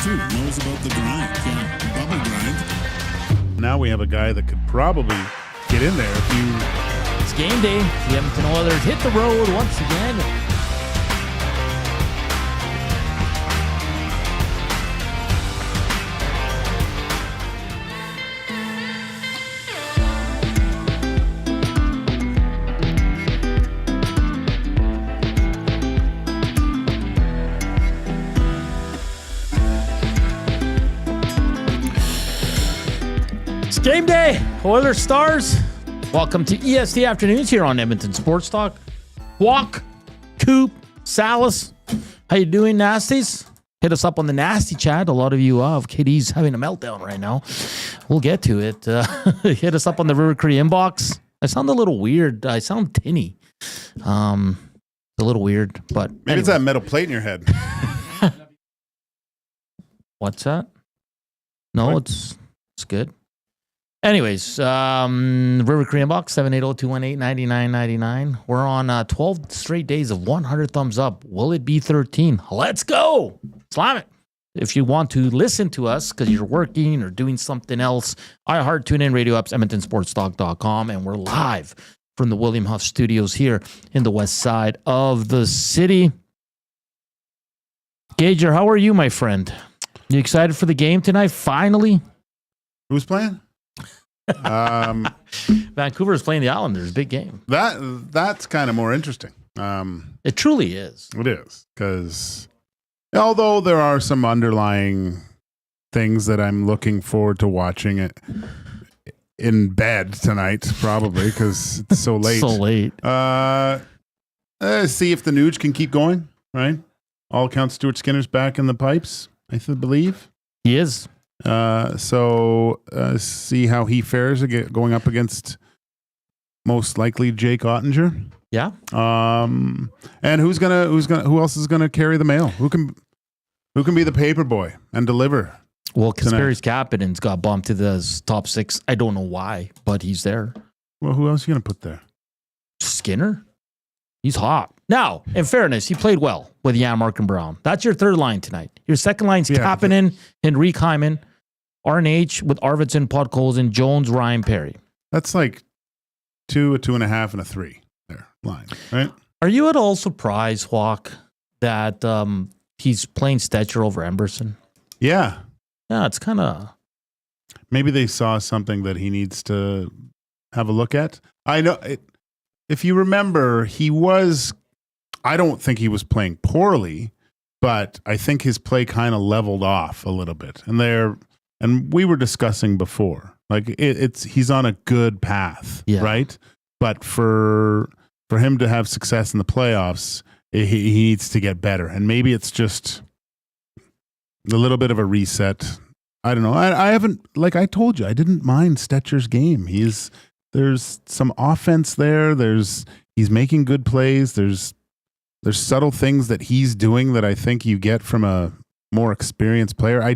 too. Knows about the grind. Yeah, bubble grind. Now we have a guy that could probably get in there if you... It's game day. The Edmonton Oilers hit the road once again. It's game day. Oilers Stars. Welcome to EST Afternoons here on Edmonton Sports Talk. Koob, Salas. How you doing, Nasties? Hit us up on the Nasty Chat. A lot of you KD's having a meltdown right now. We'll get to it. Hit us up on the River Cree inbox. I sound a little weird. I sound tinny. A little weird, but Maybe anyway. it's that metal plate in your head. What's that? No, What? it's good. Anyways, River Cree inbox, 780-218-9999. We're on 12 straight days of 100 thumbs up. Will it be 13? Let's go. Slam it. If you want to listen to us because you're working or doing something else, iHeart, TuneIn, Radio Apps, EdmontonSportsTalk.com, and we're live from the William Huff Studios here in the west side of the city. Gager, how are you, my friend? You excited for the game tonight, finally? Who's playing? Vancouver is playing the Islanders. Big game. That's kind of more interesting. It truly is. It is, because although there are some underlying things that I'm looking forward to watching it in bed tonight, probably because it's so late. So late. See if the Nuge can keep going, right? All accounts, Stuart Skinner's back in the pipes, I believe. He is. So see how he fares going up against most likely Jake Ottinger. Yeah. And who else is gonna carry the mail? Who can be the paper boy and deliver? Well, Kasperi's Kapanen's got bumped to the top 6. I don't know why, but he's there. Well, who else are you gonna put there? Skinner. He's hot. Now, in fairness, he played well with Janmark and Brown. That's your third line tonight. Your second line's Kapanen, Henrik Hyman, RNH with Arvidsson, Podkolzin, Jones, Ryan Perry. That's like a 2.5, and a 3 there line, right? Are you at all surprised, Hawk, that he's playing Stetcher over Emberson? Yeah. Yeah, it's kind of... Maybe they saw something that he needs to have a look at. I know if you remember, I don't think he was playing poorly, but I think his play kind of leveled off a little bit. And we were discussing before, like he's on a good path, right? But for him to have success in the playoffs, he needs to get better. And maybe it's just a little bit of a reset. I don't know. I haven't, like I told you, I didn't mind Stetcher's game. There's some offense there. He's making good plays. There's subtle things that he's doing that I think you get from a more experienced player. I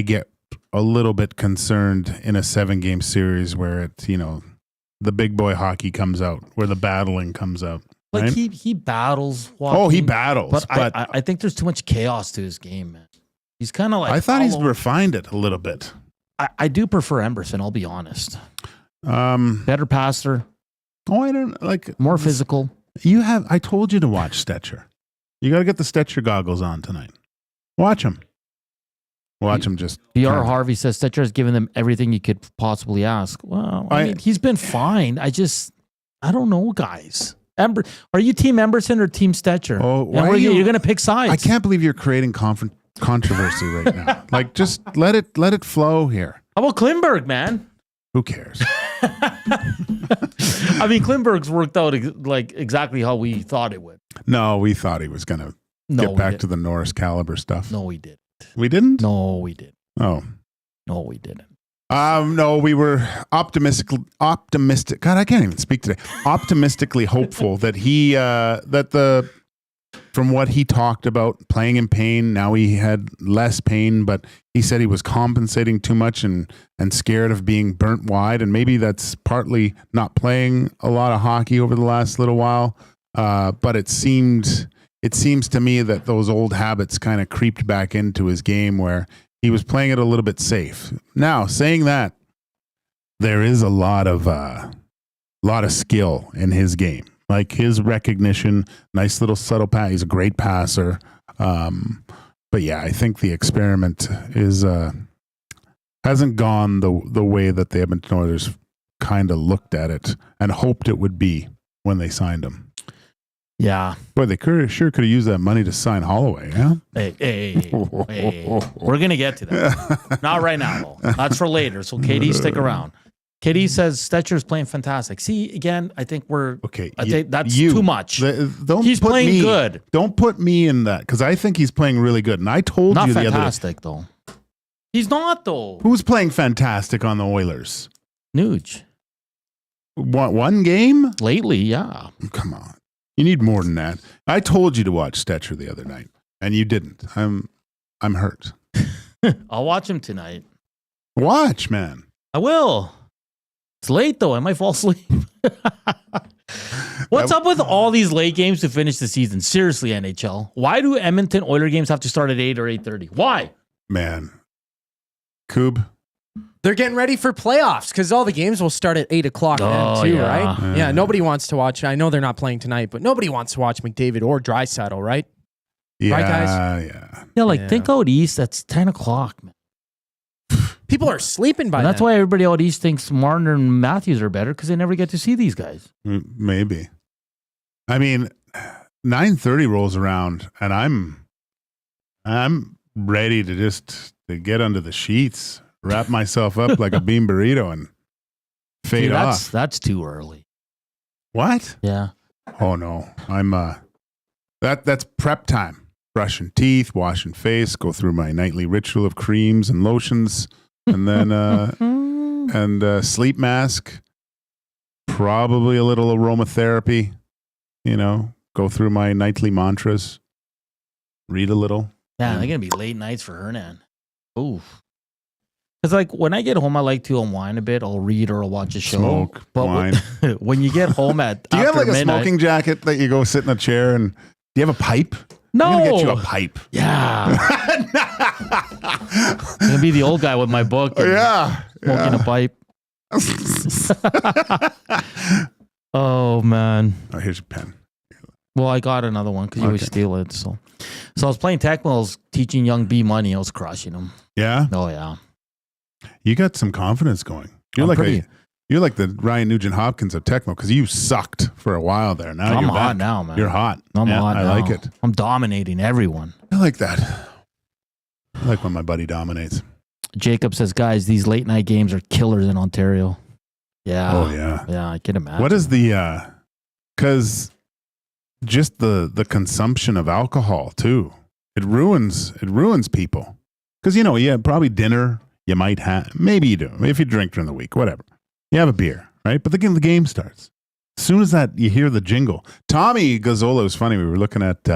get a little bit concerned in a 7-game series where the big boy hockey comes out, where the battling comes out. Like right? he battles. Joaquin, he battles. But I think there's too much chaos to his game, man. He's kind of like... I thought he's refined it a little bit. I do prefer Emberson, I'll be honest. Better passer. Oh, I don't like... More physical. I told you to watch Stetcher. You got to get the Stetcher goggles on tonight. Watch him. Watch him just... PR Harvey says Stetcher has given them everything you could possibly ask. Well, I mean, he's been fine. I don't know, guys. Are you Team Emberson or Team Stetcher? Oh, you're going to pick sides. I can't believe you're creating controversy right now. Like, just let it flow here. How about Klimberg, man? Who cares? I mean, Klimberg's worked out like exactly how we thought it would. No, we thought he was going to get back to the Norris caliber stuff. No, we didn't. We didn't? No, we didn't. Oh. No, we didn't. No, we were optimistic. God, I can't even speak today. Optimistically hopeful that from what he talked about, playing in pain, now he had less pain, but he said he was compensating too much and scared of being burnt wide. And maybe that's partly not playing a lot of hockey over the last little while. But it seemed it seems to me that those old habits kind of creeped back into his game where he was playing it a little bit safe. Now, saying that, there is a lot of skill in his game. Like his recognition, nice little subtle pass. He's a great passer. But yeah, I think the experiment is hasn't gone the way that the Edmonton Oilers kind of looked at it and hoped it would be when they signed him. Yeah. Boy, they sure could have used that money to sign Holloway, yeah? Hey. We're going to get to that. Not right now, though. That's for later. So, KD, stick around. KD says Stetcher's playing fantastic. See, again, I think that's too much. He's playing good. Don't put me in that, because I think he's playing really good. And I told you the other day. Not fantastic, though. He's not, though. Who's playing fantastic on the Oilers? Nuge. What, one game? Lately, yeah. Come on. You need more than that. I told you to watch Stetcher the other night, and you didn't. I'm hurt. I'll watch him tonight. Watch, man. I will. It's late, though. I might fall asleep. What's up with all these late games to finish the season? Seriously, NHL. Why do Edmonton Oiler games have to start at 8 or 8:30? Why? Man. Koob. They're getting ready for playoffs because all the games will start at 8 o'clock then too, right? Yeah, nobody wants to watch. I know they're not playing tonight, but nobody wants to watch McDavid or Draisaitl, right? Yeah, right, guys? Yeah. Think out east. That's 10 o'clock, man. People are sleeping by that's then. why everybody out east thinks Marner and Matthews are better, because they never get to see these guys. Maybe. I mean, 9:30 rolls around, and I'm ready to just get under the sheets, wrap myself up like a bean burrito, and fade off. That's too early. What? Yeah. Oh no, I'm that's prep time. Brushing teeth, washing face, go through my nightly ritual of creams and lotions, and then sleep mask. Probably a little aromatherapy. Go through my nightly mantras. Read a little. Yeah, they're gonna be late nights for Hernan. Ooh. Because like when I get home, I like to unwind a bit. I'll read or I'll watch a show. Smoke, wine. When you get home at do you have like a midnight, smoking jacket that you go sit in a chair and do you have a pipe? No. I'm gonna get you a pipe. Yeah. I'm gonna be the old guy with my book. And smoking a pipe. Oh man. Oh, here's your pen. Well, I got another one because you always steal it. So I was playing Tecmo. I was teaching young B money. I was crushing him. Yeah. Oh yeah. You got some confidence going. You're like the Ryan Nugent Hopkins of Tecmo, because you sucked for a while there. Now I'm you're hot back. now, man. You're hot. I'm hot I now. like it. I'm dominating everyone. I like that. I like when my buddy dominates. Jacob says, guys, these late night games are killers in Ontario. Yeah. Oh yeah. Yeah, I can imagine. What is the because just the consumption of alcohol too. It ruins people. Because probably dinner you might have, maybe you do, if you drink during the week, whatever. You have a beer, right? But the game starts. As soon as that you hear the jingle. Tommy Gazzola was funny. We were looking at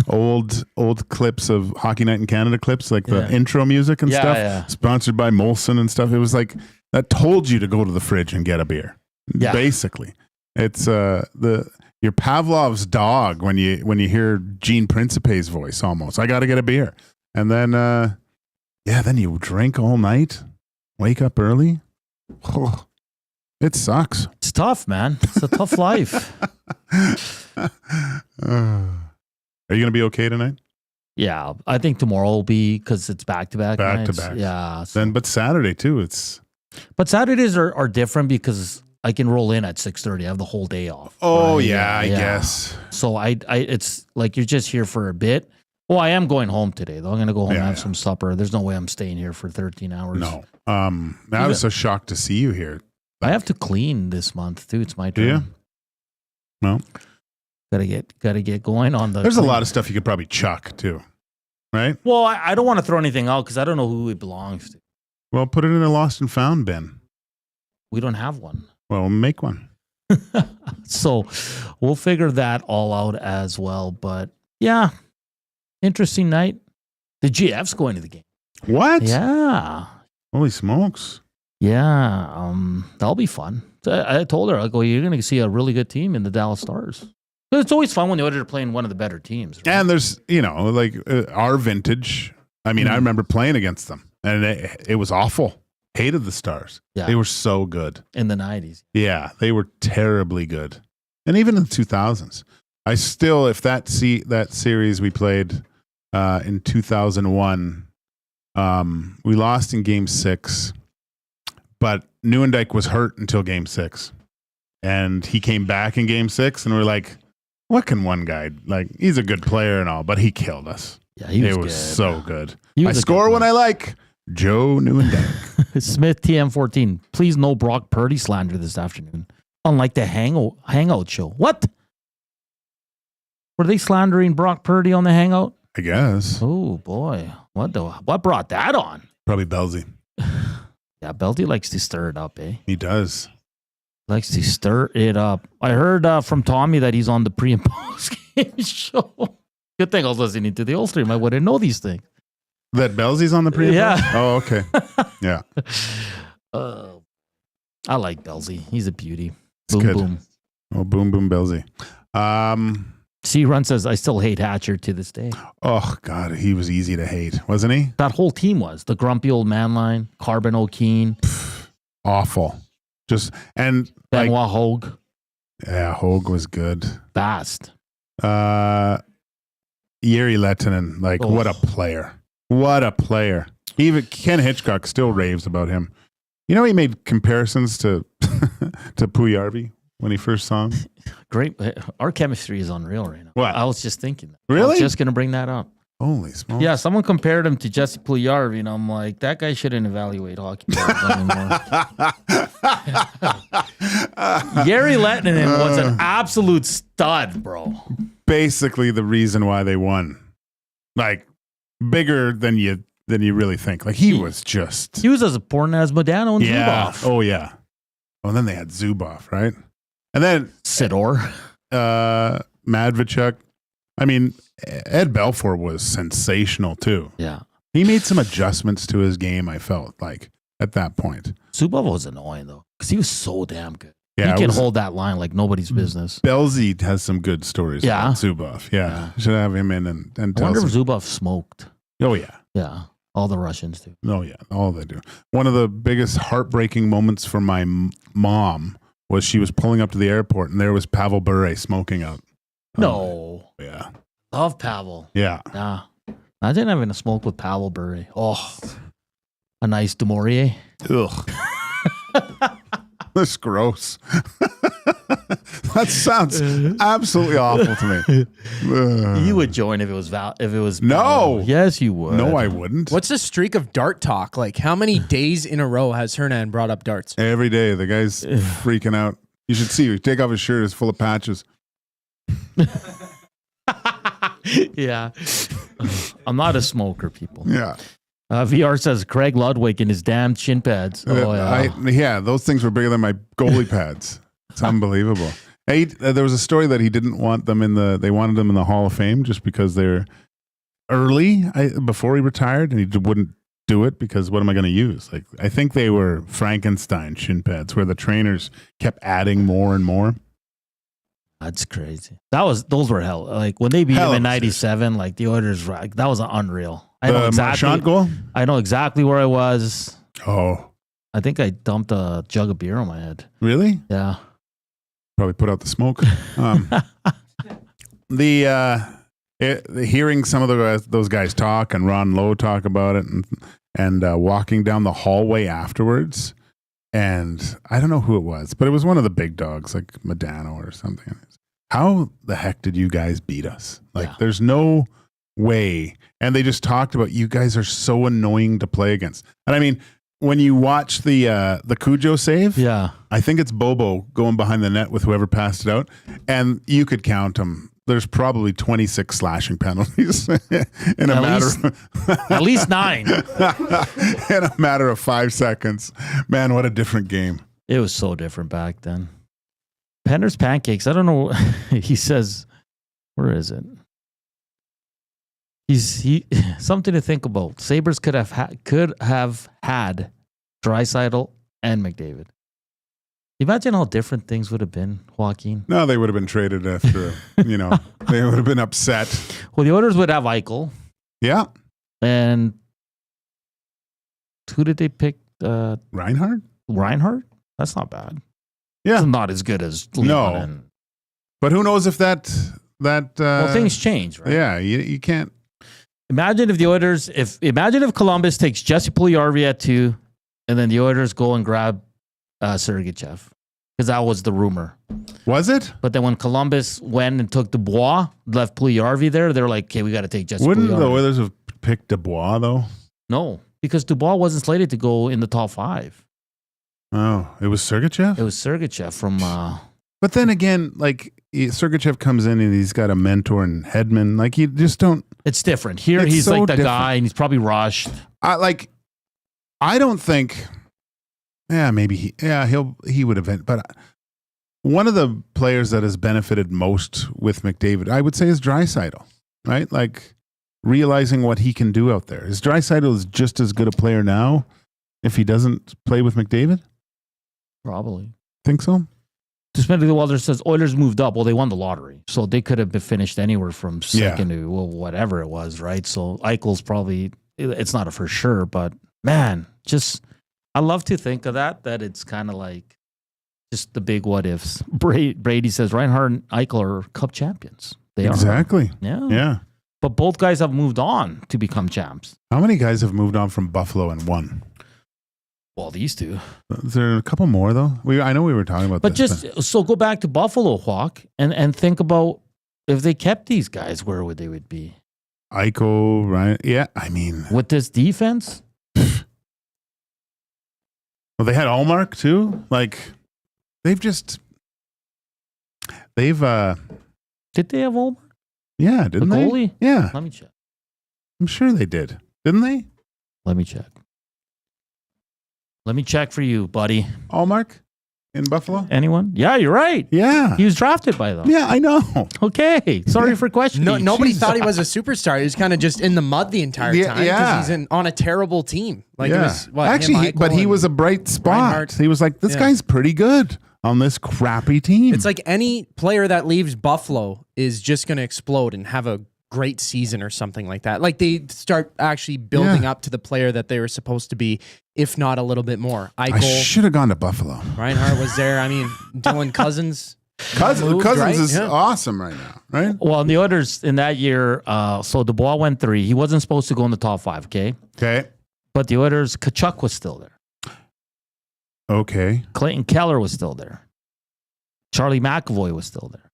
old clips of Hockey Night in Canada clips, like the intro music and stuff. Yeah. Sponsored by Molson and stuff. It was like that told you to go to the fridge and get a beer. Yeah. Basically. It's your Pavlov's dog when you hear Gene Principe's voice almost. I got to get a beer. And then then you drink all night, wake up early. Oh, it sucks. It's tough, man. It's a tough life. Are you going to be okay tonight? Yeah, I think tomorrow will be, because it's back-to-back nights. Back-to-back. Yeah. So. But Saturday too, But Saturdays are different because I can roll in at 6:30. I have the whole day off. Oh, right? I guess. So I it's like you're just here for a bit. Well, I am going home today, though. I'm going to go home and have some supper. There's no way I'm staying here for 13 hours. No. I was so shocked to see you here. I have to clean this month, too. It's my turn. Do you? No. Gotta get going on the... There's a lot of stuff you could probably chuck, too. Right? Well, I don't want to throw anything out because I don't know who it belongs to. Well, put it in a lost and found bin. We don't have one. Well, make one. So we'll figure that all out as well. But yeah, interesting night. The GF's going to the game. What? Yeah. Holy smokes. Yeah. That'll be fun. So I told her, I go, you're going to see a really good team in the Dallas Stars. But it's always fun when the Oilers are playing one of the better teams. Right? And there's, like our vintage. I mean, I remember playing against them, and it was awful. Hated the Stars. Yeah. They were so good. In the 90s. Yeah, they were terribly good. And even in the 2000s. I still, if that series we played in 2001, we lost in Game 6, but Nieuwendyk was hurt until Game 6. And he came back in Game 6, and we're like, what can one guy, he's a good player and all, but he killed us. Yeah, he was It good. was so good. Was I a score good when I like. Joe Nieuwendyk. Smith TM14. Please no Brock Purdy slander this afternoon. Unlike the Hangout show. What? Were they slandering Brock Purdy on the Hangout? I guess. Oh boy. What brought that on? Probably Belzy. Yeah, Belty likes to stir it up, eh? He does. Likes to stir it up. I heard from Tommy that he's on the pre and post game show. Good thing I was listening to the old stream. I wouldn't know these things. That Belzy's on the pre. Yeah. Oh, okay. Yeah. I like Belzy. He's a beauty. It's Boom good. boom. Oh, boom boom Belzy. C-Run says, I still hate Hatcher to this day. Oh God, he was easy to hate, wasn't he? That whole team was. The grumpy old man line, Carbon O'Keen, Awful. Just and Benoit Hogue. Yeah, Hogue was good. Fast. Jere Lehtinen, what a player. What a player. Even Ken Hitchcock still raves about him. You know, he made comparisons to Puyarvi when he first saw him. Great. Our chemistry is unreal right now. What? I was just thinking that. Really? I was just going to bring that up. Holy smokes. Yeah, someone compared him to Jesse Puljujarvi, and I'm like, that guy shouldn't evaluate hockey players anymore. Jere Lehtinen was an absolute stud, bro. Basically the reason why they won. Bigger than you really think. He was just... He was as important as Modano and Zubov. Oh, yeah. Oh, and then they had Zubov, right? And then... Sidor. Madvichuk. I mean, Ed Belfour was sensational, too. Yeah. He made some adjustments to his game, I felt like, at that point. Zubov was annoying, though, because he was so damn good. Yeah, he can hold that line like nobody's business. Belzy has some good stories about Zubov. Yeah. Should have him in and I tell wonder some. if Zubov smoked. Oh, yeah. Yeah. All the Russians do. Oh, yeah. All they do. One of the biggest heartbreaking moments for my mom was she was pulling up to the airport and there was Pavel Bure smoking out. No. Yeah. Love Pavel. Yeah. Yeah. Imagine having a smoke with Pavel Bure. Oh. A nice Dumouriez. Ugh. That's gross. That sounds absolutely awful to me. You would join if it was No. Yes, you would. No, I wouldn't. What's the streak of dart talk? How many days in a row has Hernan brought up darts? Every day, the guy's freaking out. You should see. He take off his shirt. It's full of patches. Yeah. I'm not a smoker, people. Yeah. VR says Craig Ludwig and his damn shin pads. Oh, yeah. Those things were bigger than my goalie pads. It's unbelievable. There was a story that he didn't want them they wanted them in the Hall of Fame just because they're early before he retired, and he wouldn't do it because what am I going to use? I think they were Frankenstein shin pads where the trainers kept adding more and more. That's crazy. Those were hell. When they beat him in '97, the Oilers, that was unreal. I know exactly. Marchand goal? I know exactly where I was. Oh. I think I dumped a jug of beer on my head. Really? Yeah. Probably put out the smoke. Hearing some of those guys talk and Ron Lowe talk about it and walking down the hallway afterwards, and I don't know who it was, but it was one of the big dogs, like Modano or something. How the heck did you guys beat us? There's no way. And they just talked about, you guys are so annoying to play against. And I mean, when you watch the Cujo save, yeah, I think it's Bobo going behind the net with whoever passed it out, and you could count them. There's probably 26 slashing penalties in at least 9 in a matter of 5 seconds. Man, what a different game! It was so different back then. Penner's Pancakes. I don't know. He says, where is it? He something to think about. Sabres could have had Draisaitl and McDavid. Imagine how different things would have been, Joaquin. No, they would have been traded after, they would have been upset. Well, the Oilers would have Eichel. Yeah. And who did they pick? Reinhardt? That's not bad. Yeah. It's not as good as Leon. No. But who knows if that well, things change, right? Yeah, you can't. Imagine if Columbus takes Jesse Puljujarvi at 2, and then the Oilers go and grab Sergachev, because that was the rumor. Was it? But then when Columbus went and took Dubois, left Puljujarvi there, they're like, okay, we got to take Jesse Wouldn't Puljujarvi. the Oilers have picked Dubois, though? No, because Dubois wasn't slated to go in the top 5. Oh, it was Sergachev? It was Sergachev from... But then again, Sergachev comes in and he's got a mentor in Hedman. Like, you just don't... It's different. Here, It's he's so like the different. guy, and he's probably rushed. I don't think... Yeah, maybe he would have... But one of the players that has benefited most with McDavid, I would say, is Draisaitl, right? Like, realizing what he can do out there. Is Draisaitl just as good a player now if he doesn't play with McDavid? Probably. Think so? Despending the Oilers says Oilers moved up. Well, they won the lottery, so they could have been finished anywhere from second to whatever it was, right? So Eichel's probably, it's not a for sure, but man, I love to think of that it's kind of like just the big what ifs. Brady says Reinhardt and Eichel are Cup champions. They are. Exactly. Yeah. But both guys have moved on to become champs. How many guys have moved on from Buffalo and won? Well, these two. Is there a couple more, though? I know we were talking about but this. So go back to Buffalo, Hawk, and think about if they kept these guys, where would they be? Eichel, right? Yeah, I mean... With this defense? Well, they had Allmark, too. Like, they've... Did they have Allmark? Yeah, didn't they? The goalie? Yeah. Let me check. I'm sure they did. Didn't they? Let me check. Let me check for you, buddy. Allmark in Buffalo? Anyone? Yeah, you're right. Yeah. He was drafted by them. Yeah, I know. Okay. Sorry for questioning. Nobody thought he was a superstar. He was kind of just in the mud the entire time because he's on a terrible team. Like it was actually, but he was a bright spot. Reinhardt. He was like, this guy's pretty good on this crappy team. It's like any player that leaves Buffalo is just going to explode and have a great season or something like that. Like they start actually building up to the player that they were supposed to be, if not a little bit more. Eichel, I should have gone to Buffalo. Reinhardt was there. I mean, Dylan Cousins. Cousins right? is awesome right now, right? Well, the Oilers in that year, so Dubois went 3. He wasn't supposed to go in the top 5, okay? Okay. But the Oilers, Kachuk was still there. Okay. Clayton Keller was still there. Charlie McAvoy was still there.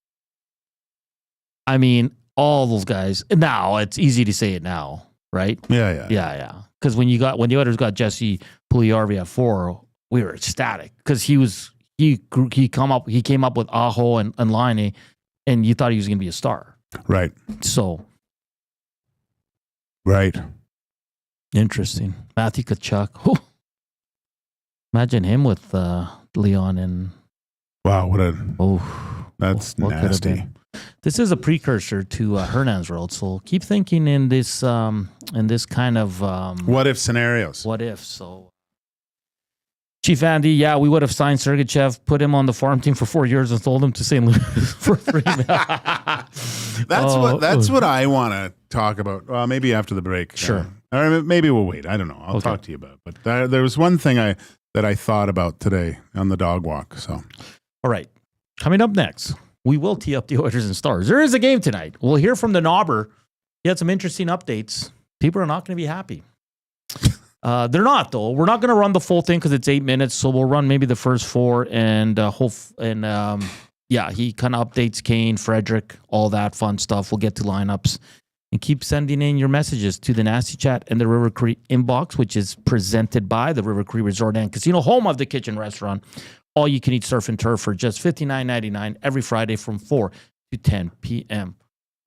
I mean, all those guys. Now, it's easy to say it now, right? Yeah. Because when the Oilers got Jesse Puljujarvi at 4, we were ecstatic because he came up with Aho and Laine, and you thought he was going to be a star. Right. So. Right. Interesting. Matthew Kachuk. Whew. Imagine him with Leon and... Wow, that's what nasty. This is a precursor to Hernan's Road, so keep thinking in this kind of what if scenarios. What if? So, Chief Andy, yeah, we would have signed Sergachev, put him on the farm team for 4 years, and sold him to St. Louis for $3 million. That's what I want to talk about. Well, maybe after the break. Sure. Or maybe we'll wait. I don't know. I'll talk to you about it. But there was one thing that I thought about today on the dog walk. So, all right, coming up next. We will tee up the Oilers and Stars. There is a game tonight. We'll hear from the Knobber. He had some interesting updates. People are not going to be happy. They're not, though. We're not going to run the full thing because it's 8 minutes, so we'll run maybe the first 4 and he kind of updates Kane, Frederick, all that fun stuff. We'll get to lineups. And keep sending in your messages to the Nasty Chat and the River Cree inbox, which is presented by the River Cree Resort and Casino, home of the Kitchen Restaurant. All you can eat surf and turf for just $59.99 every Friday from 4 to 10 p.m.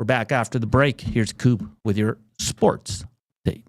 We're back after the break. Here's Koob with your sports date.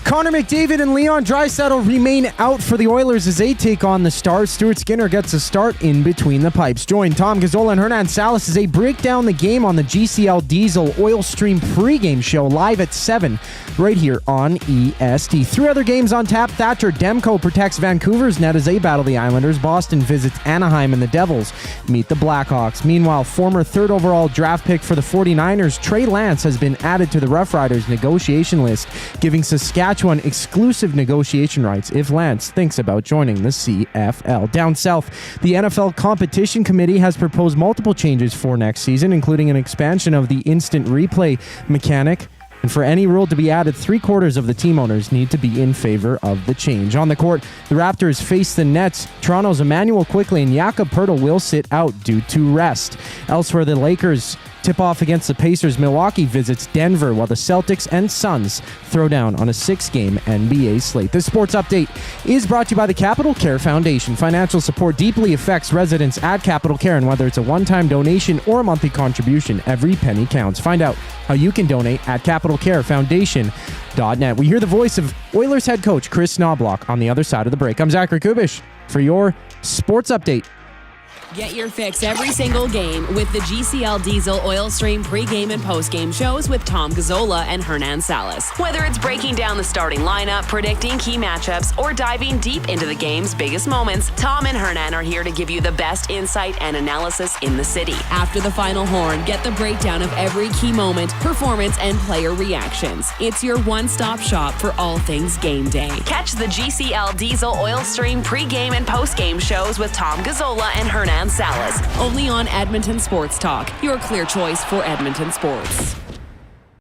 Connor McDavid and Leon Draisaitl remain out for the Oilers as they take on the Stars. Stuart Skinner gets a start in between the pipes. Join Tom Gazzola and Hernan Salas as they break down the game on the GCL Diesel Oil Stream pregame show live at 7 right here on EST. 3 other games on tap. Thatcher Demko protects Vancouver's net as they battle the Islanders. Boston visits Anaheim and the Devils meet the Blackhawks. Meanwhile, former 3rd overall draft pick for the 49ers, Trey Lance, has been added to the Rough Riders negotiation list, giving Saskatchewan exclusive negotiation rights if Lance thinks about joining the CFL. Down south, the NFL Competition Committee has proposed multiple changes for next season, including an expansion of the instant replay mechanic. And for any rule to be added, 3/4 of the team owners need to be in favor of the change. On the court, the Raptors face the Nets. Toronto's Emmanuel Quickley and Jakob Poeltl will sit out due to rest. Elsewhere, the Lakers tip off against the Pacers. Milwaukee visits Denver, while the Celtics and Suns throw down on a 6-game NBA slate. This sports update is brought to you by the Capital Care Foundation. Financial support deeply affects residents at Capital Care, and whether it's a one-time donation or a monthly contribution, every penny counts. Find out how you can donate at capitalcarefoundation.net. We hear the voice of Oilers head coach Kris Knoblauch on the other side of the break. I'm Zachary Kubusch for your sports update. Get your fix every single game with the GCL Diesel Oil Stream pregame and postgame shows with Tom Gazzola and Hernan Salas. Whether it's breaking down the starting lineup, predicting key matchups, or diving deep into the game's biggest moments, Tom and Hernan are here to give you the best insight and analysis in the city. After the final horn, get the breakdown of every key moment, performance, and player reactions. It's your one-stop shop for all things game day. Catch the GCL Diesel Oil Stream pregame and postgame shows with Tom Gazzola and Hernan Salas, only on Edmonton Sports Talk, your clear choice for Edmonton sports.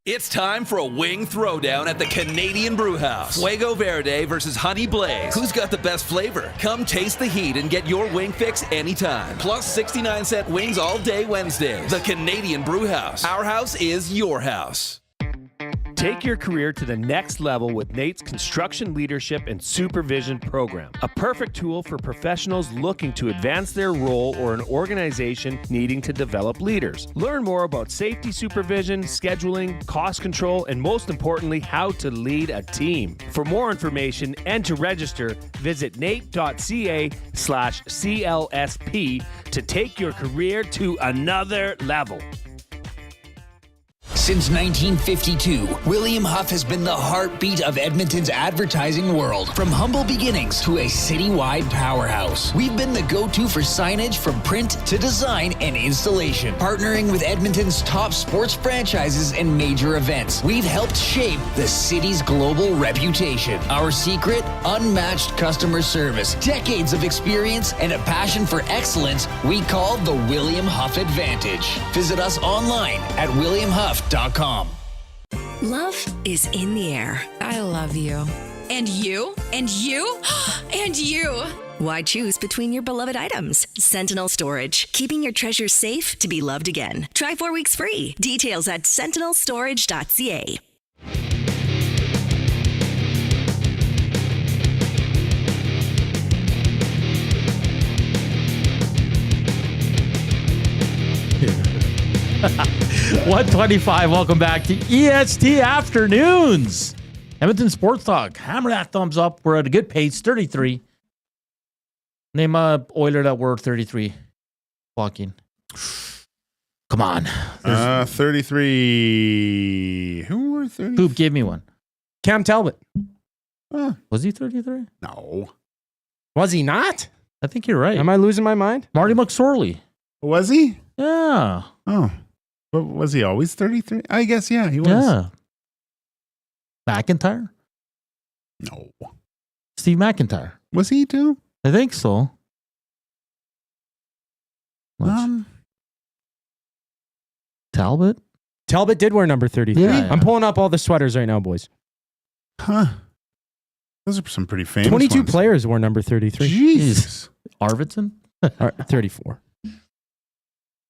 It's time for a wing throwdown at the Canadian Brewhouse. Fuego Verde versus Honey Blaze. Who's got the best flavor? Come taste the heat and get your wing fix anytime. Plus 69-cent wings all day Wednesdays. The Canadian Brewhouse. Our house is your house. Take your career to the next level with Nate's Construction Leadership and Supervision Program, a perfect tool for professionals looking to advance their role or an organization needing to develop leaders. Learn more about safety supervision, scheduling, cost control, and most importantly, how to lead a team. For more information and to register, visit nate.ca/CLSP to take your career to another level. Since 1952, William Huff has been the heartbeat of Edmonton's advertising world. From humble beginnings to a citywide powerhouse, we've been the go-to for signage from print to design and installation. Partnering with Edmonton's top sports franchises and major events, we've helped shape the city's global reputation. Our secret? Unmatched customer service, decades of experience, and a passion for excellence we call the William Huff Advantage. Visit us online at williamhuff.com. Love is in the air. I love you. And you? And you? And you! Why choose between your beloved items? Sentinel Storage, keeping your treasures safe to be loved again. Try 4 weeks free. Details at sentinelstorage.ca. Yeah. 125. Welcome back to EST Afternoons. Edmonton Sports Talk. Hammer that thumbs up. We're at a good pace. 33. Name a Oiler that were 33. Joaquin. Come on. 33. Who were 33? Koob, give me one. Cam Talbot. Was he 33? No. Was he not? I think you're right. Am I losing my mind? Marty McSorley. Was he? Yeah. Oh. But was he always 33? I guess, yeah, he was. Yeah. McIntyre? No. Steve McIntyre. Was he too? I think so. Talbot? Talbot did wear number 33. Yeah. I'm pulling up all the sweaters right now, boys. Huh. Those are some pretty famous 22 ones. players wore number 33. Jesus. Arvidsson? 34.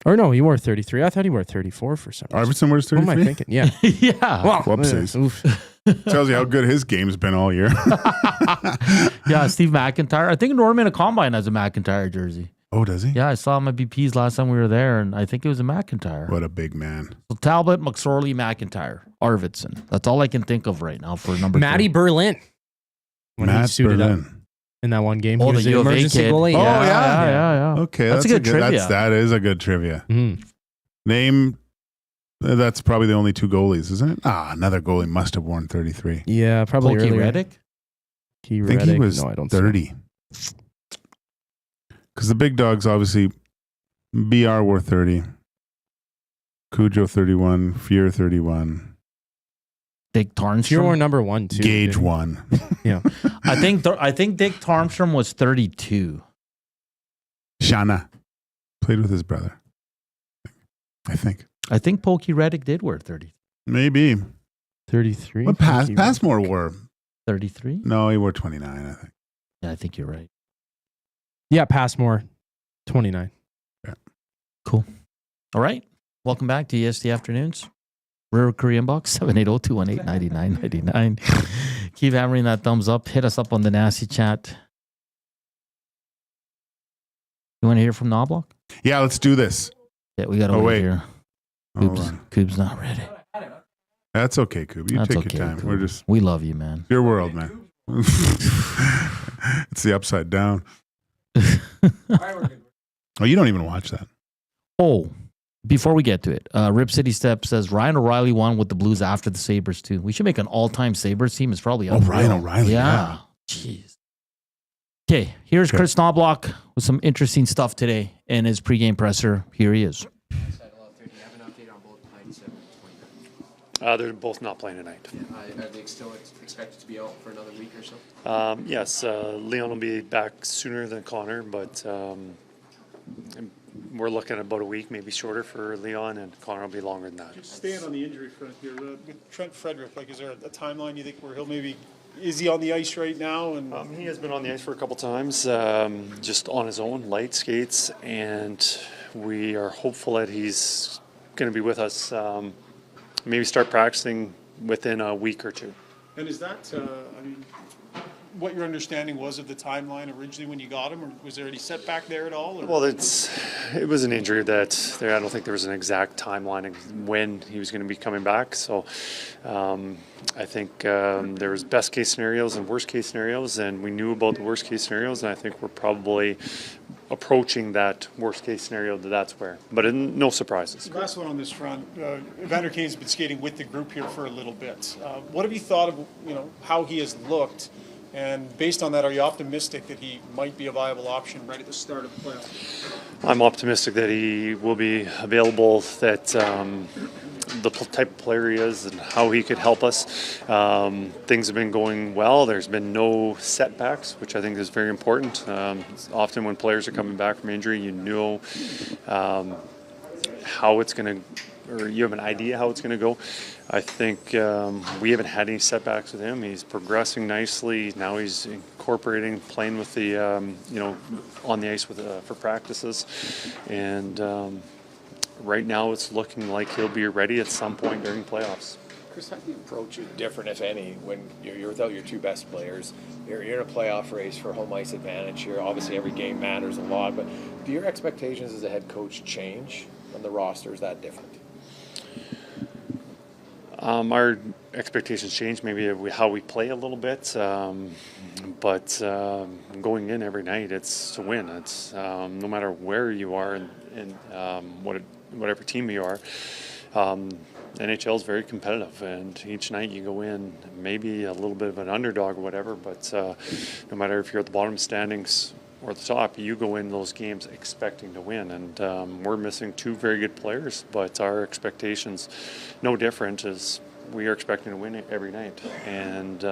Or no, he wore 33. I thought he wore 34 for some reason. Arvidsson wears 33? What am I thinking? Yeah. Yeah. Well, Whoopsies. oof. Tells you how good his game's been all year. Yeah, Steve McIntyre. I think Norman a Combine has a McIntyre jersey. Oh, does he? Yeah, I saw him at BP's last time we were there, and I think it was a McIntyre. What a big man. So Talbot, McSorley, McIntyre, Arvidsson. That's all I can think of right now for number Matty 2. Berlin. When he Matt suited up Berlin. in that one game. Oh, He was the the U of A emergency kid. goalie. Oh, yeah. Okay, That's a good trivia. That is a good trivia. Mhm. Name, that's probably the only 2 goalies, isn't it? Another goalie must have worn 33. Yeah, probably Pokey earlier. Reddick. I think he was No, I don't 30. Because the big dogs, obviously, BR wore 30. Cujo 31. Fear 31. Dick Tarnstrom. You were number 1 too. Gage didn't you? 1. Yeah. I think Dick Tarnstrom was 32. Shana played with his brother. I think. I think Pokey Reddick did wear 30. Maybe. 33. What Passmore wore? 33? No, he wore 29, I think. Yeah, I think you're right. Yeah, Passmore. 29. Cool. All right. Welcome back to EST Afternoons. Rare Korean Box, 780-218-9999. Keep hammering that thumbs up. Hit us up on the nasty chat. You want to hear from Knoblauch? Yeah, let's do this. Yeah, we got to wait. here. Hold on. Koob's not ready. That's okay, Koob. You That's take okay, your time. Koob. We love you, man. Your world, man. It's the upside down. Oh, you don't even watch that. Oh, before we get to it, Rip City Step says Ryan O'Reilly won with the Blues after the Sabres too. We should make an all-time Sabres team. It's probably unreal. Ryan O'Reilly. Yeah. Jeez. Okay, here's Kris Knoblauch with some interesting stuff today in his pregame presser. Here he is. They're both not playing tonight. Are they still expected to be out for another week or so? Yes, Leon will be back sooner than Connor, but we're looking at about a week, maybe shorter for Leon, and Connor will be longer than that. Just staying on the injury front here, with Trent Frederick, is there a timeline you think where he'll maybe, is he on the ice right now? And He has been on the ice for a couple times, just on his own, light skates, and we are hopeful that he's going to be with us, maybe start practicing within a week or two. And is that, what your understanding was of the timeline originally when you got him, or was there any setback there at all? Or? Well, it was an injury that I don't think there was an exact timeline of when he was going to be coming back. So I think there was best case scenarios and worst case scenarios, and we knew about the worst case scenarios, and I think we're probably approaching that worst case scenario that's where. But no surprises. Last one on this front. Evander Kane's been skating with the group here for a little bit. What have you thought of how he has looked? And based on that, are you optimistic that he might be a viable option right at the start of the playoffs? I'm optimistic that he will be available, that the type of player he is and how he could help us. Things have been going well. There's been no setbacks, which I think is very important. Often when players are coming back from injury, you know how it's going to, or you have an idea how it's going to go. I think we haven't had any setbacks with him. He's progressing nicely. Now he's incorporating, playing with the, on the ice for practices. And right now it's looking like he'll be ready at some point during playoffs. Kris, how do you approach it different, if any, when you're without your 2 best players? You're in a playoff race for home ice advantage here. Obviously, every game matters a lot. But do your expectations as a head coach change on the roster? Is that different? Our expectations change, maybe how we play a little bit, but going in every night, it's to win. It's no matter where you are and whatever team you are. NHL is very competitive, and each night you go in maybe a little bit of an underdog or whatever, but no matter if you're at the bottom standings or the top, you go in those games expecting to win. And we're missing 2 very good players, but our expectations no different, as we are expecting to win every night. And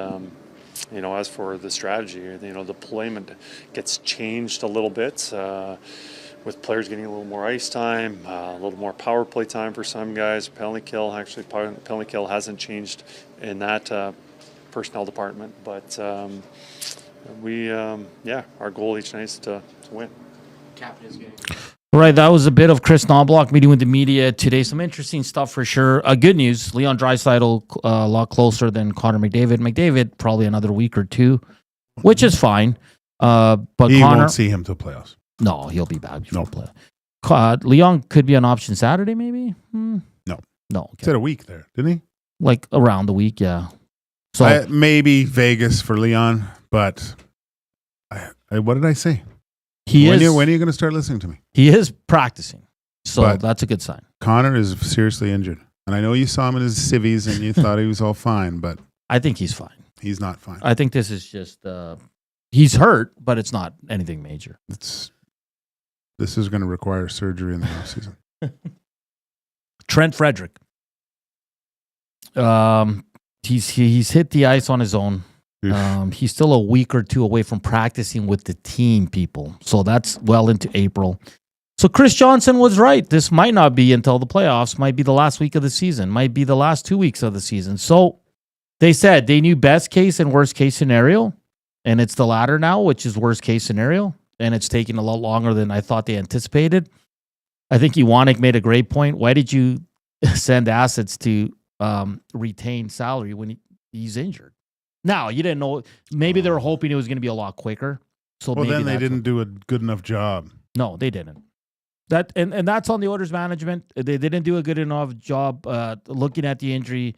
as for the strategy, the deployment gets changed a little bit with players getting a little more ice time, a little more power play time for some guys. Penalty kill hasn't changed in that personnel department, but our goal each night is to win. Captain is getting. All right, that was a bit of Kris Knoblauch meeting with the media today. Some interesting stuff for sure. Good news, Leon Draisaitl a lot closer than Connor McDavid. McDavid probably another week or 2, which is fine. But he Connor won't see him till playoffs. No, he'll be back before play. Leon could be an option Saturday, maybe? No. No. Okay. He said a week there, didn't he? Like around the week, yeah. So maybe Vegas for Leon, but what did I say? When are you going to start listening to me? He is practicing, so But that's a good sign. Connor is seriously injured. And I know you saw him in his civvies and you thought he was all fine, but I think he's fine. he's not fine. I think this is just he's hurt, but it's not anything major. This is going to require surgery in the offseason. Trent Frederick. He's hit the ice on his own. He's still a week or two away from practicing with the team, people. So that's well into April. So Chris Johnson was right. This might not be until the playoffs. Might be the last week of the season. Might be the last 2 weeks of the season. So they said they knew best case and worst case scenario. And it's the latter now, which is worst case scenario. And it's taking a lot longer than I thought they anticipated. I think Iwanek made a great point. Why did you send assets to retain salary when he's injured? Now, you didn't know. Maybe they were hoping it was going to be a lot quicker. So Well, maybe then they didn't do a good enough job. No, they didn't. That and that's on the Oilers management. They didn't do a good enough job looking at the injury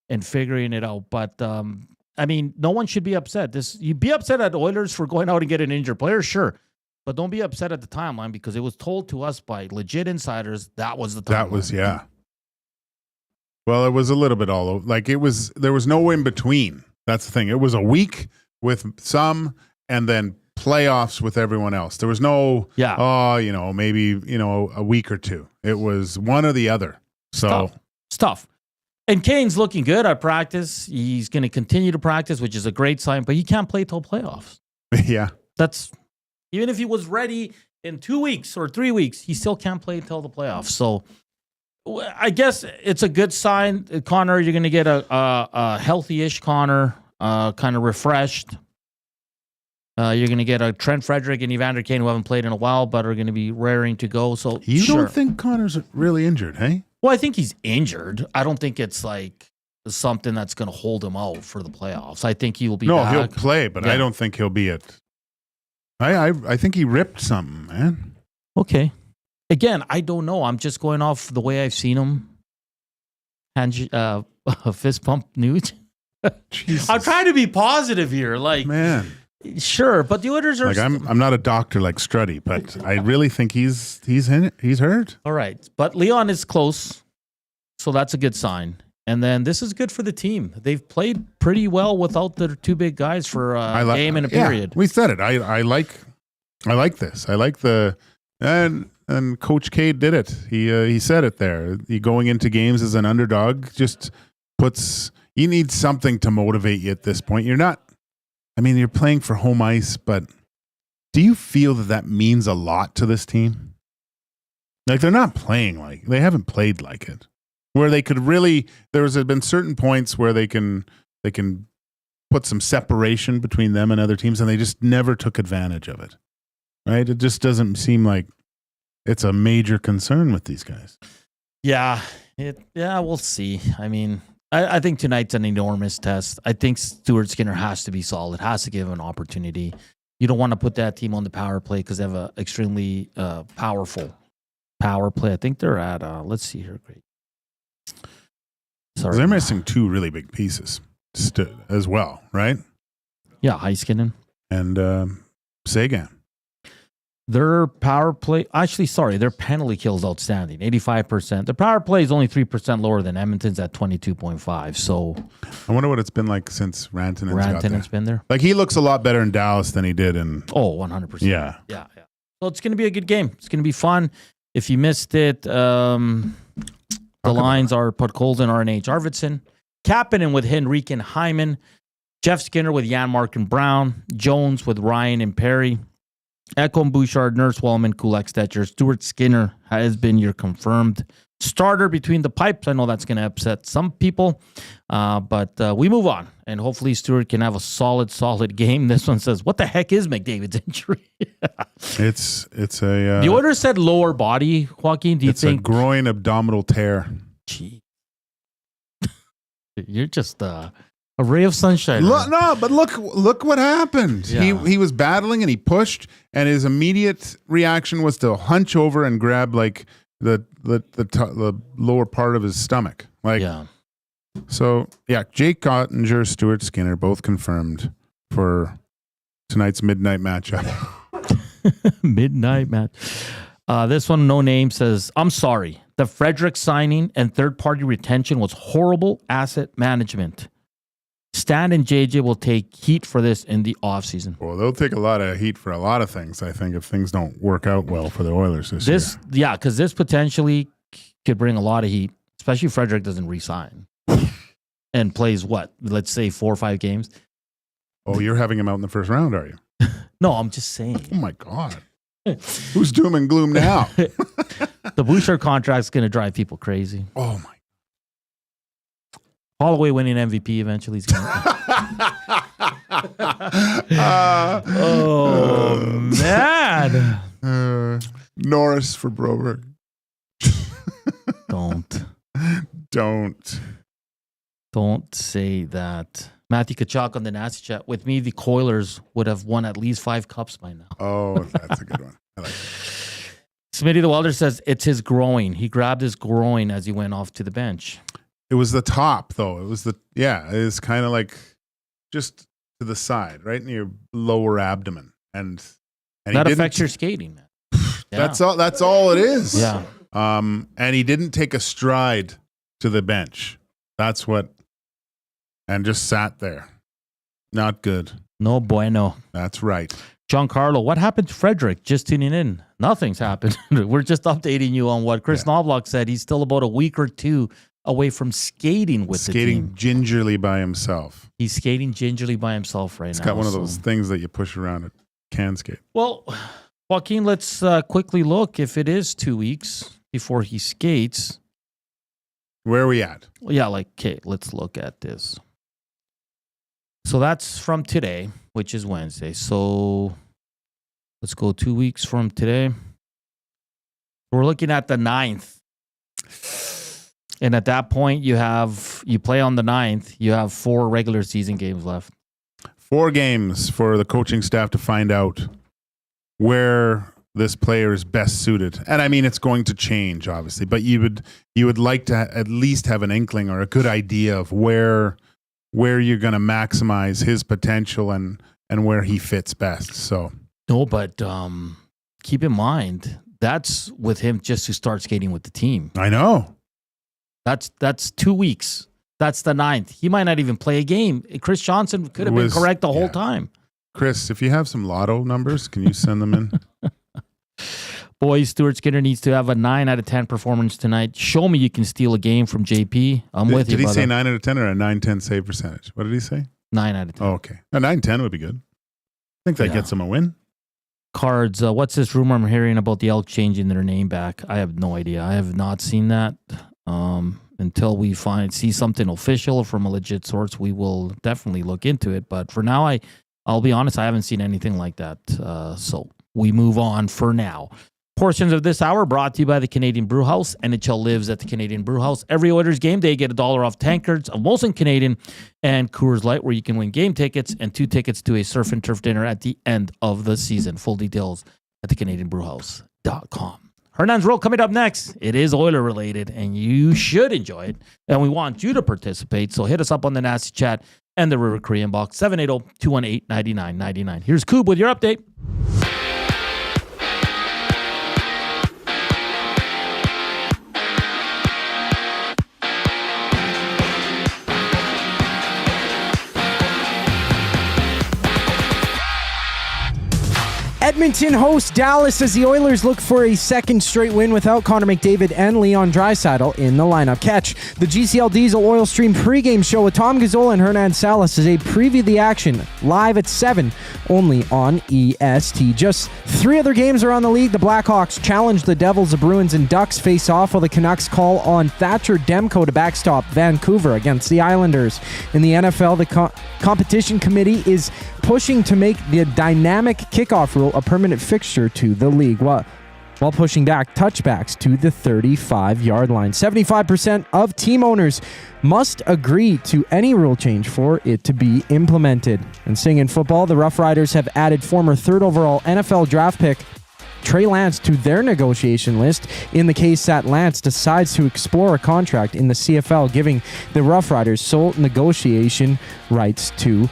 and figuring it out. But I mean, no one should be upset. You'd be upset at the Oilers for going out and getting an injured player, sure. But don't be upset at the timeline because it was told to us by legit insiders that was the timeline. That was, yeah. Well, it was a little bit all over. Like there was no in between. That's the thing. It was a week with some and then playoffs with everyone else. There was no, maybe, a week or two. It was one or the other. So it's tough. And Kane's looking good at practice. He's going to continue to practice, which is a great sign, but he can't play till playoffs. Yeah. That's, even if he was ready in 2 weeks or 3 weeks, he still can't play until the playoffs. So I guess it's a good sign. Connor, you're going to get a healthy-ish Connor, kind of refreshed. You're going to get a Trent Frederick and Evander Kane who haven't played in a while but are going to be raring to go. So you don't think Connor's really injured, hey? Well, I think he's injured. I don't think it's like something that's going to hold him out for the playoffs. I think he will be back. He'll play, but I don't think he'll be at. I think he ripped something, man. Okay. Again, I don't know. I'm just going off the way I've seen him. Fist pump news. I'm trying to be positive here. Like, man. Sure, but the Oilers are. Like I'm not a doctor like Struddy, but I really think he's hurt. All right, but Leon is close, so that's a good sign. And then this is good for the team. They've played pretty well without their two big guys for a game and a period. We said it. I like this. I like the and Coach Cade did it. He said it there. He going into games as an underdog just you need something to motivate you at this point. You're playing for home ice, but do you feel that means a lot to this team? Like they're not playing they haven't played like it. Where they could really, there's been certain points where they can put some separation between them and other teams, and they just never took advantage of it. Right? It just doesn't seem like it's a major concern with these guys. Yeah, we'll see. I think tonight's an enormous test. I think Stuart Skinner has to be solid, has to give him an opportunity. You don't want to put that team on the power play because they have an extremely powerful power play. I think they're at, let's see here. Great. Sorry. They're missing two really big pieces as well, right? Yeah, Heiskanen. And Sagan. Their power play, their penalty kill is outstanding, 85%. Their power play is only 3% lower than Edmonton's at 22.5. So I wonder what it's been like since Rantanen's been there. Like he looks a lot better in Dallas than he did in. 100%. Yeah. So it's going to be a good game. It's going to be fun. If you missed it, the lines are Podkolzin, RNH, Arvidsson, Kapanen with Henrique and Hyman, Jeff Skinner with Janmark and Brown, Jones with Ryan and Perry, Ekholm, Bouchard, Nurse, Wellman, Kulak, Stetcher. Stuart Skinner has been your confirmed starter between the pipes. I know that's going to upset some people, but we move on. And hopefully Stuart can have a solid game. This one says, what the heck is McDavid's injury? It's a... the order said lower body, Joaquin. Do you think... It's a groin abdominal tear. Gee. You're just... A ray of sunshine. Look what happened. Yeah. He was battling and he pushed, and his immediate reaction was to hunch over and grab like the lower part of his stomach. Like, Yeah. So yeah, Jake Ottinger, Stuart Skinner, both confirmed for tonight's midnight matchup. Midnight match. This one, no name, says, I'm sorry. The Frederick signing and third-party retention was horrible asset management. Stan and JJ will take heat for this in the offseason. Well, they'll take a lot of heat for a lot of things, I think, if things don't work out well for the Oilers this year. Yeah, because this potentially could bring a lot of heat, especially if Frederick doesn't re-sign and plays what? Let's say 4 or 5 games. Oh, you're having him out in the first round, are you? No, I'm just saying. Oh, my God. Who's doom and gloom now? The Bouchard contract's going to drive people crazy. Oh, my. Holloway winning MVP eventually. He's gonna... man. Norris for Broberg. Don't say that. Matthew Kachuk on the Nasty Chat. With me, the Coilers would have won at least 5 cups by now. Oh, that's a good one. I like that. Smitty the Welder says it's his groin. He grabbed his groin as he went off to the bench. It was the top, though. It was kind of like just to the side, right in your lower abdomen. And that affects your skating, man. Yeah. That's all it is. Yeah. And he didn't take a stride to the bench. That's what, and just sat there. Not good. No bueno. That's right. Giancarlo, what happened to Frederick? Just tuning in. Nothing's happened. We're just updating you on what Kris Knoblauch said. He's still about a week or 2 away from skating with the team. Skating gingerly by himself. He's skating gingerly by himself right now. He's got one of those things that you push around at can skate. Well, Joaquin, let's quickly look. If it is 2 weeks before he skates. Where are we at? Yeah, okay, let's look at this. So that's from today, which is Wednesday. So let's go 2 weeks from today. We're looking at the 9th. And at that point, you play on the 9th. You have 4 regular season games left. 4 games for the coaching staff to find out where this player is best suited. And I mean, it's going to change, obviously, but you would like to at least have an inkling or a good idea of where you're going to maximize his potential and where he fits best. So no, but keep in mind that's with him just to start skating with the team. I know. That's 2 weeks. That's the 9th. He might not even play a game. Chris Johnson could have been correct the whole time. Chris, if you have some lotto numbers, can you send them in? Boys, Stuart Skinner needs to have a 9 out of 10 performance tonight. Show me you can steal a game from JP. I'm with you, Did he brother. say 9 out of 10 or a 9-10 save percentage? What did he say? 9 out of 10. Oh, okay. A 9-10 would be good. I think that gets him a win. Cards, what's this rumor I'm hearing about the Elks changing their name back? I have no idea. I have not seen that. Until we see something official from a legit source, we will definitely look into it. But for now, I'll be honest, I haven't seen anything like that. So we move on for now. Portions of this hour brought to you by the Canadian Brewhouse. NHL lives at the Canadian Brewhouse. Every Oilers game day, get $1 off tankards of Molson Canadian and Coors Light, where you can win game tickets and 2 tickets to a surf and turf dinner at the end of the season. Full details at thecanadianbrewhouse.com. Hernan's Roll coming up next. It is Oiler related, and you should enjoy it. And we want you to participate. So hit us up on the Nasty Chat and the River Korean box, 780-218-9999. Here's Koob with your update. Edmonton hosts Dallas as the Oilers look for a second straight win without Connor McDavid and Leon Draisaitl in the lineup. Catch the GCL Diesel Oil Stream pregame show with Tom Gazzola and Hernan Salas as they preview the action live at 7 only on EST. Just 3 other games around the league. The Blackhawks challenge the Devils, the Bruins, and Ducks face off while the Canucks call on Thatcher Demko to backstop Vancouver against the Islanders. In the NFL, the competition committee is pushing to make the dynamic kickoff rule a permanent fixture to the league. while pushing back touchbacks to the 35-yard line. 75% of team owners must agree to any rule change for it to be implemented. And staying in football, the Rough Riders have added former third overall NFL draft pick Trey Lance to their negotiation list in the case that Lance decides to explore a contract in the CFL, giving the Rough Riders sole negotiation rights to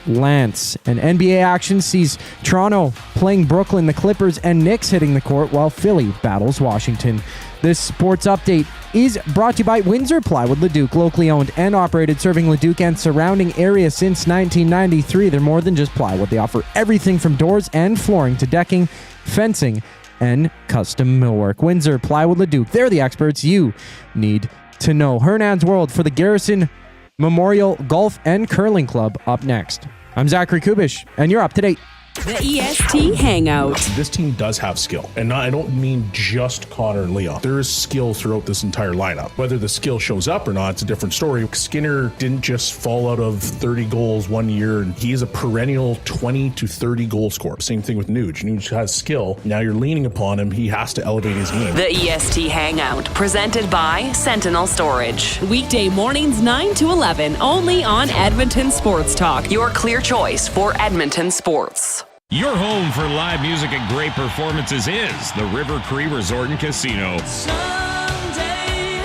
Lance. And NBA action sees Toronto playing Brooklyn, the Clippers and Knicks hitting the court while Philly battles Washington. This sports update is brought to you by Windsor Plywood Leduc, locally owned and operated, serving Leduc and surrounding areas since 1993. They're more than just plywood. They offer everything from doors and flooring to decking, fencing, and custom millwork. Windsor Plywood Leduc, they're the experts you need to know. Hernan's World for the Garrison Memorial Golf and Curling Club up next. I'm Zachary Kubusch, and you're up to date. The EST Hangout. This team does have skill, and I don't mean just Connor and Leon. There is skill throughout this entire lineup. Whether the skill shows up or not, it's a different story. Skinner didn't just fall out of 30 goals one year, and he is a perennial 20 to 30 goal scorer. Same thing with Nuge. Nuge has skill. Now you're leaning upon him. He has to elevate his game. The EST Hangout, presented by Sentinel Storage. Weekday mornings 9 to 11, only on Edmonton Sports Talk. Your clear choice for Edmonton sports. Your home for live music and great performances is the River Cree Resort and Casino. Someday,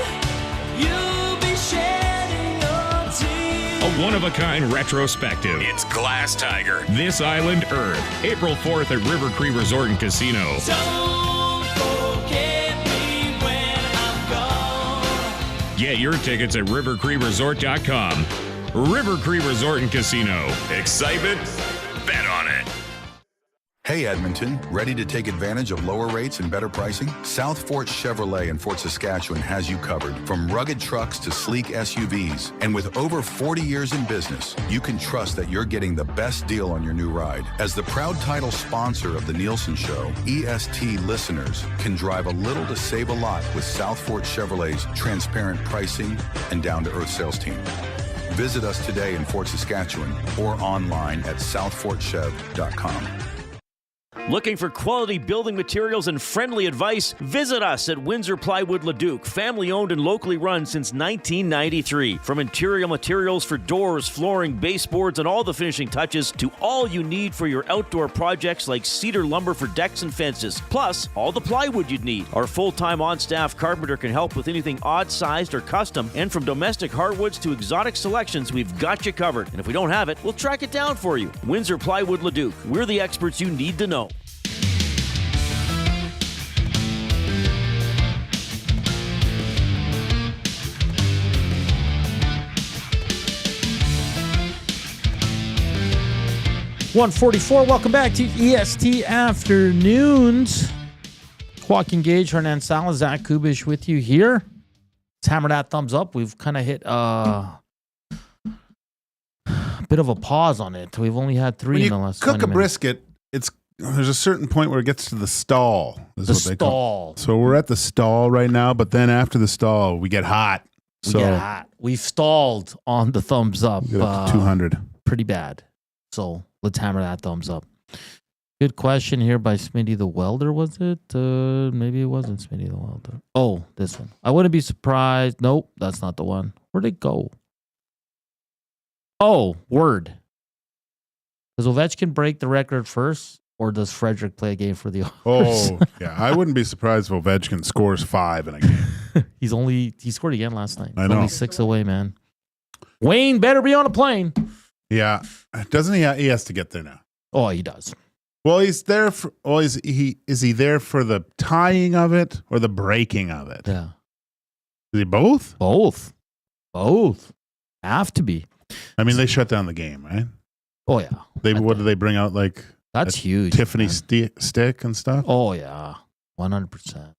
you'll be shedding your tears. A one-of-a-kind retrospective. It's Glass Tiger, This Island Earth, April 4th at River Cree Resort and Casino. Don't forget me when I'm gone. Get your tickets at rivercreeresort.com. River Cree Resort and Casino. Excitement? Bet on it. Hey Edmonton, ready to take advantage of lower rates and better pricing? South Fort Chevrolet in Fort Saskatchewan has you covered. From rugged trucks to sleek SUVs. And with over 40 years in business, you can trust that you're getting the best deal on your new ride. As the proud title sponsor of the Nielsen Show, EST listeners can drive a little to save a lot with South Fort Chevrolet's transparent pricing and down-to-earth sales team. Visit us today in Fort Saskatchewan or online at southfortchev.com. Looking for quality building materials and friendly advice? Visit us at Windsor Plywood Leduc, family owned and locally run since 1993. From interior materials for doors, flooring, baseboards, and all the finishing touches to all you need for your outdoor projects like cedar lumber for decks and fences, plus all the plywood you'd need. Our full-time on-staff carpenter can help with anything odd-sized or custom, and from domestic hardwoods to exotic selections, we've got you covered. And if we don't have it, we'll track it down for you. Windsor Plywood Leduc, we're the experts you need to know. .144, welcome back to EST Afternoons. Joaquin Gage, Hernan Salas, Zach Kubusch with you here. Let's hammer that thumbs up. We've kind of hit a bit of a pause on it. We've only had 3 in the last 20 minutes. Cook a brisket, there's a certain point where it gets to the stall. Is what they call it. So we're at the stall right now, but then after the stall, we get hot. We've stalled on the thumbs up. 200. Pretty bad. So let's hammer that thumbs up. Good question here by Smitty the Welder, was it? Maybe it wasn't Smitty the Welder. Oh, this one. I wouldn't be surprised. Nope, that's not the one. Where'd it go? Oh, word. Does Ovechkin break the record first, or does Frederick play a game for the Oilers? Oh, yeah. I wouldn't be surprised if Ovechkin scores 5 in a game. He scored again last night. I know. Only 6 away, man. Wayne better be on a plane. Yeah. Doesn't he? He has to get there now. Oh, he does. Well, he's there for. Well, is he there for the tying of it or the breaking of it? Yeah. Is he both? Both. Have to be. I mean, they shut down the game, right? Oh yeah. What do they bring out? Like that's huge. Tiffany stick and stuff. Oh yeah, 100%.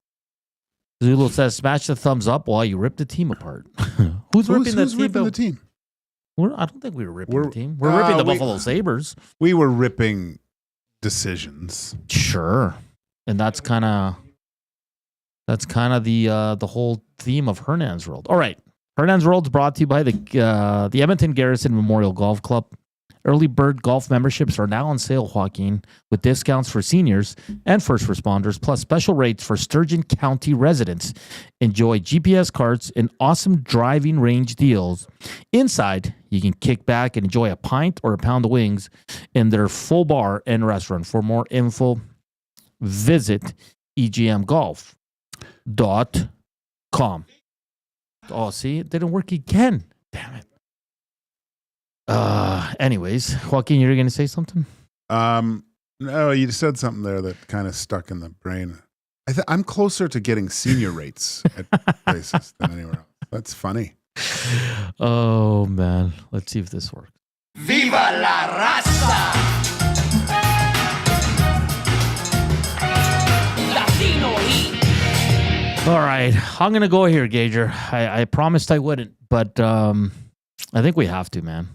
Zulu says, "Smash the thumbs up while you rip the team apart." Who's ripping the team? I don't think we were ripping the team. We're ripping the Buffalo Sabres. We were ripping decisions. Sure. And that's kind of the whole theme of Hernan's World. All right. Hernan's World is brought to you by the Edmonton Garrison Memorial Golf Club. Early bird golf memberships are now on sale, Joaquin, with discounts for seniors and first responders, plus special rates for Sturgeon County residents. Enjoy GPS carts and awesome driving range deals. Inside, you can kick back and enjoy a pint or a pound of wings in their full bar and restaurant. For more info, visit egmgolf.com. Oh, see, it didn't work again. Damn it. Anyways, Joaquin, you're going to say something? No, you just said something there that kind of stuck in the brain. I'm closer to getting senior rates at places than anywhere else. That's funny. Oh, man. Let's see if this works. Viva la raza! Latino heat. All right. I'm going to go here, Gager. I promised I wouldn't, but I think we have to, man.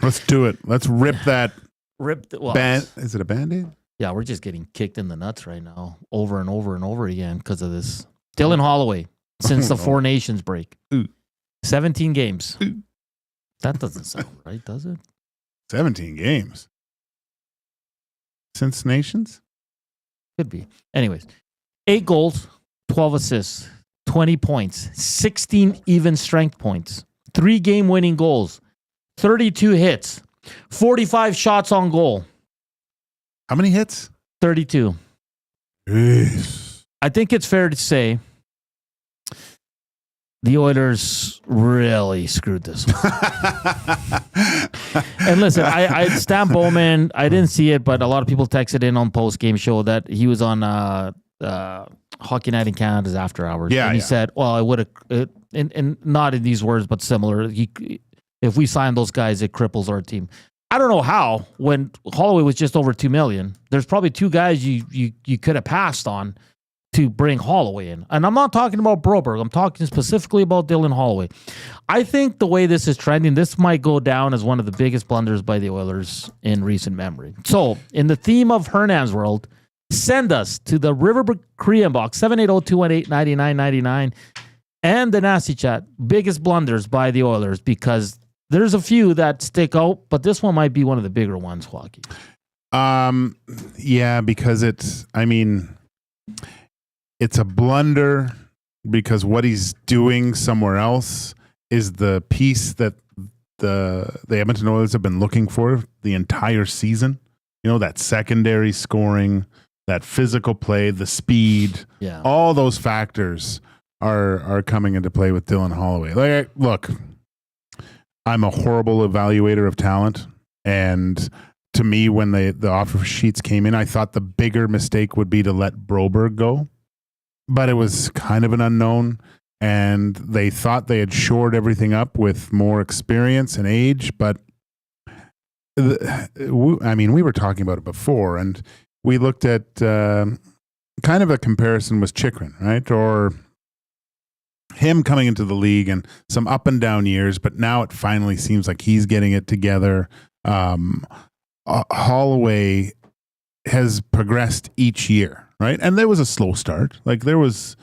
Let's do it. Let's rip that. Well, Is it a Band-Aid? Yeah, we're just getting kicked in the nuts right now over and over and over again because of this. Dylan Holloway, since the Four Nations break. 17 games. That doesn't sound right, does it? 17 games. Since Nations? Could be. Anyways, 8 goals, 12 assists, 20 points, 16 even strength points, 3 game-winning goals, 32 hits, 45 shots on goal. How many hits? 32. Jeez. I think it's fair to say the Oilers really screwed this one. And listen, I Stan Bowman, I didn't see it, but a lot of people texted in on post-game show that he was on Hockey Night in Canada's After Hours. Yeah, and he said, well, I would have, and not in these words, but similar, if we sign those guys, it cripples our team. I don't know how, when Holloway was just over $2 million, there's probably 2 guys you could have passed on to bring Holloway in. And I'm not talking about Broberg. I'm talking specifically about Dylan Holloway. I think the way this is trending, this might go down as one of the biggest blunders by the Oilers in recent memory. So, in the theme of Hernan's world, send us to the Riverbrook Korean box, 780-218-9999, and the Nasty Chat, biggest blunders by the Oilers, because there's a few that stick out, but this one might be one of the bigger ones, Joaquin. Yeah, because it's a blunder because what he's doing somewhere else is the piece that the Edmonton Oilers have been looking for the entire season. You know, that secondary scoring, that physical play, the speed, all those factors are coming into play with Dylan Holloway. Like, look, I'm a horrible evaluator of talent, and to me, when the offer sheets came in, I thought the bigger mistake would be to let Broberg go, but it was kind of an unknown, and they thought they had shored everything up with more experience and age, but we were talking about it before, and we looked at kind of a comparison with Chychrun, right? Or him coming into the league and some up and down years, but now it finally seems like he's getting it together. Holloway has progressed each year, right? And there was a slow start. Like there was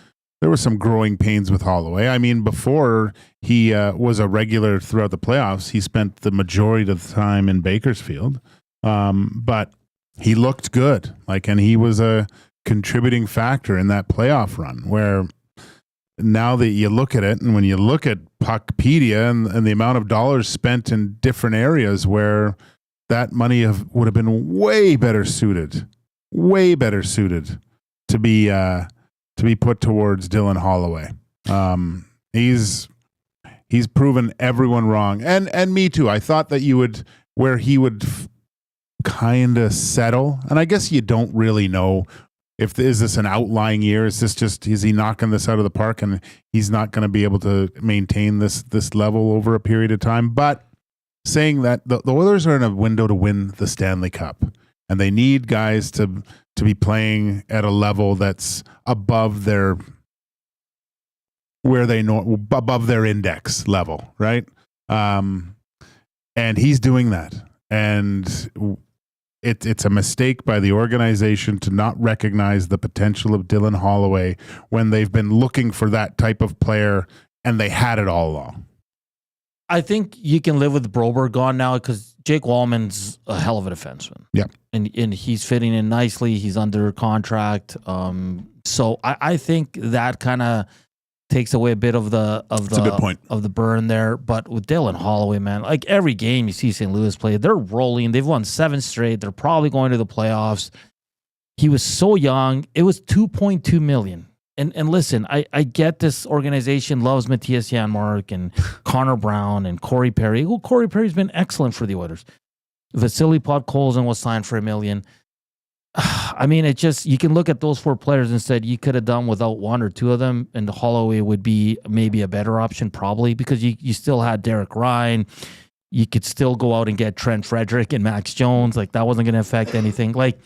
some growing pains with Holloway. I mean, before he was a regular throughout the playoffs, he spent the majority of the time in Bakersfield. But he looked good. And he was a contributing factor in that playoff run where now that you look at it, and when you look at Puckpedia and the amount of dollars spent in different areas where that money would have been way better suited to be put towards Dylan Holloway. He's proven everyone wrong, and me too. I thought that where he would kind of settle, and I guess you don't really know. Is this an outlying year? Is he knocking this out of the park and he's not going to be able to maintain this level over a period of time? But saying that the Oilers are in a window to win the Stanley Cup, and they need guys to be playing at a level that's above their index level, right? And he's doing that, and it's a mistake by the organization to not recognize the potential of Dylan Holloway when they've been looking for that type of player, and they had it all along. I think you can live with Broberg gone now because Jake Wallman's a hell of a defenseman. Yeah. And he's fitting in nicely. He's under contract. So I think that kind of takes away a bit of the a good point. of the burn there. But with Dylan Holloway, man, like every game you see St. Louis play, they're rolling. They've won 7 straight. They're probably going to the playoffs. He was so young. It was $2.2 million. And listen, I get this organization loves Matthias Janmark and Connor Brown and Corey Perry. Well, Corey Perry's been excellent for the Oilers. Vasily Podkolzin was signed for $1 million. I mean, it just, you can look at those 4 players and said you could have done without 1 or 2 of them, and Holloway would be maybe a better option, probably, because you still had Derek Ryan. You could still go out and get Trent Frederick and Max Jones. Like, that wasn't going to affect anything. Like,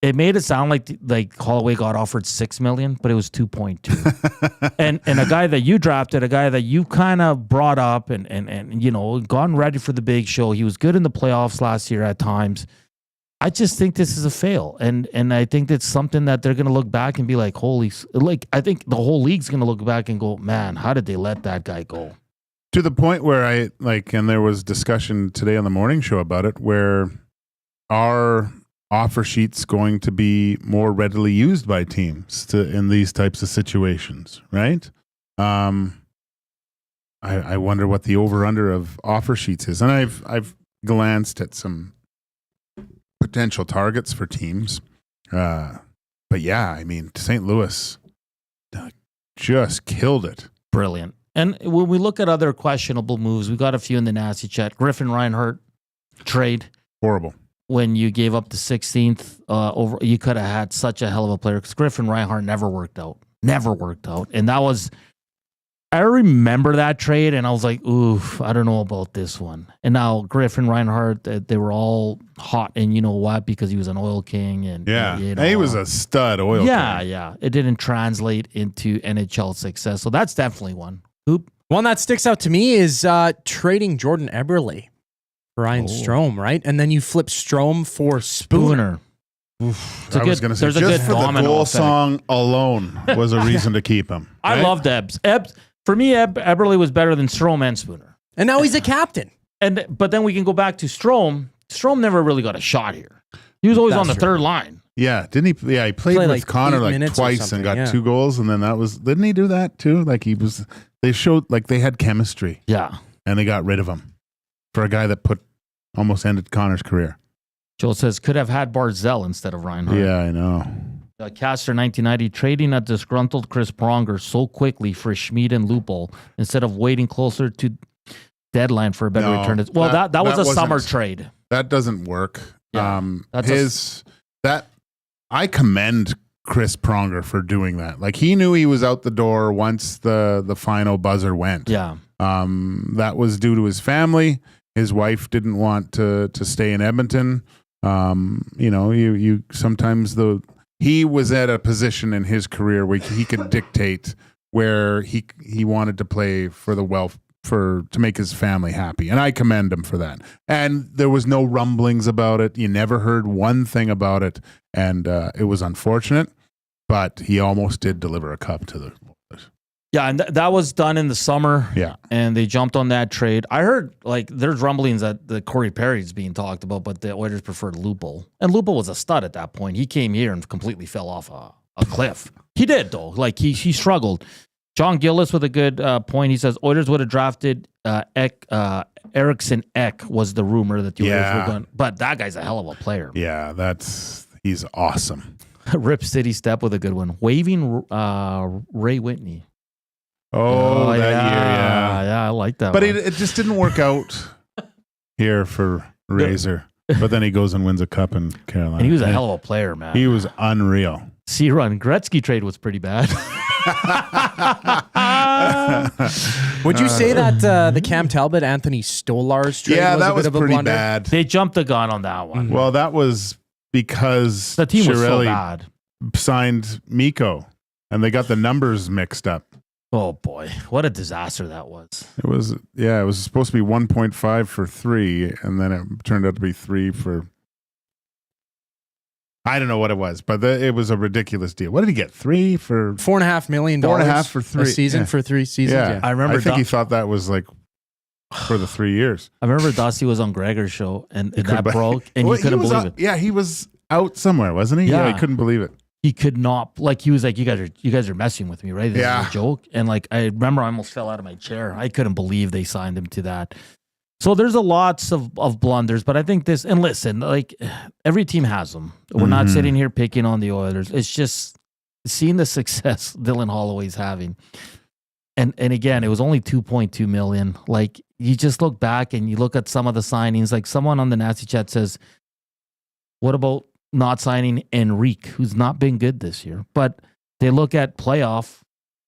it made it sound like Holloway got offered $6 million, but it was 2.2. and a guy that you drafted, a guy that you kind of brought up and you know, gotten ready for the big show. He was good in the playoffs last year at times. I just think this is a fail, and I think that's something that they're going to look back and be like, I think the whole league's going to look back and go, man, how did they let that guy go? To the point where and there was discussion today on the morning show about it, where our offer sheets going to be more readily used by teams in these types of situations, right? I wonder what the over-under of offer sheets is. And I've glanced at some potential targets for teams. But yeah, I mean, St. Louis just killed it. Brilliant. And when we look at other questionable moves, we got a few in the nasty chat. Griffin Reinhart trade. Horrible. When you gave up the 16th over, you could have had such a hell of a player, because Griffin Reinhart never worked out. And that was, I remember that trade, and I was like, oof, I don't know about this one. And now Griffin Reinhart, they were all hot, and you know what? Because he was an Oil King. And yeah, you know, he was a stud Oil King. Yeah. It didn't translate into NHL success. So that's definitely one. Koob? One that sticks out to me is trading Jordan Eberle. Ryan Strome, right? And then you flip Strome for Spooner. I was going to say, just for the goal song alone was a reason to keep him. Right? I loved Ebbs. For me, Eberle was better than Strome and Spooner. And now he's a captain. But then we can go back to Strome. Strome never really got a shot here. He was always on the third line. Yeah, didn't he? Yeah, he played with like Connor like twice and got 2 goals, and then didn't he do that too? Like they showed like they had chemistry. Yeah. And they got rid of him for a guy that almost ended Connor's career. Joel says, could have had Barzell instead of Reinhardt. Yeah, I know. Caster 1990, trading a disgruntled Chris Pronger so quickly for Schmid and Lupul instead of waiting closer to deadline for a better return. Well, that was a summer trade. That doesn't work. Yeah, I commend Chris Pronger for doing that. Like, he knew he was out the door once the final buzzer went. Yeah. That was due to his family. His wife didn't want to stay in Edmonton. You know, you sometimes he was at a position in his career where he could dictate where he wanted to play for the wealth to make his family happy, and I commend him for that. And there was no rumblings about it. You never heard one thing about it, and it was unfortunate. But he almost did deliver a cup to the Oilers. Yeah, and that was done in the summer. Yeah. And they jumped on that trade. I heard, like, there's rumblings that the Corey Perry's being talked about, but the Oilers preferred Lupul. And Lupul was a stud at that point. He came here and completely fell off a cliff. He did, though. Like, he struggled. John Gillis with a good point. He says, Oilers would have drafted Eriksson Ek was the rumor that the Oilers were going. But that guy's a hell of a player. Yeah, he's awesome. Rip City Step with a good one. Waving Ray Whitney. Oh, that year, yeah. Yeah, I like that but one. it just didn't work out here for Razor. But then he goes and wins a cup in Carolina. And he was a hell of a player, man. He was unreal. C-Run. Gretzky trade was pretty bad. Would you say that the Cam Talbot, Anthony Stolarz trade was a bit of a pretty blunder? bad. They jumped the gun on that one. Well, that was because the team was so Chiarelli bad. Signed Mikko, and they got the numbers mixed up. Oh boy, what a disaster that was. It was supposed to be 1.5 for 3, and then it turned out to be 3 for, I don't know what it was, but it was a ridiculous deal. What did he get? 3 for $4.5 million. $4.5 for 3 a season for 3 seasons. Yeah. I remember. I think he thought that was like for the 3 years. I remember Dusty was on Gregor's show and that broke, and Well, he couldn't believe out, it. Yeah, he was out somewhere, wasn't he? Yeah. He couldn't believe it. He could not, like, he was like, you guys are messing with me, right? This is a joke. And like, I remember I almost fell out of my chair. I couldn't believe they signed him to that. So there's lots of blunders, but I think this, and listen, like every team has them. We're not sitting here picking on the Oilers. It's just seeing the success Dylan Holloway's having. And again, it was only $2.2 million. Like, you just look back and you look at some of the signings, like someone on the Nasty Chat says, what about not signing Enrique, who's not been good this year? But they look at playoff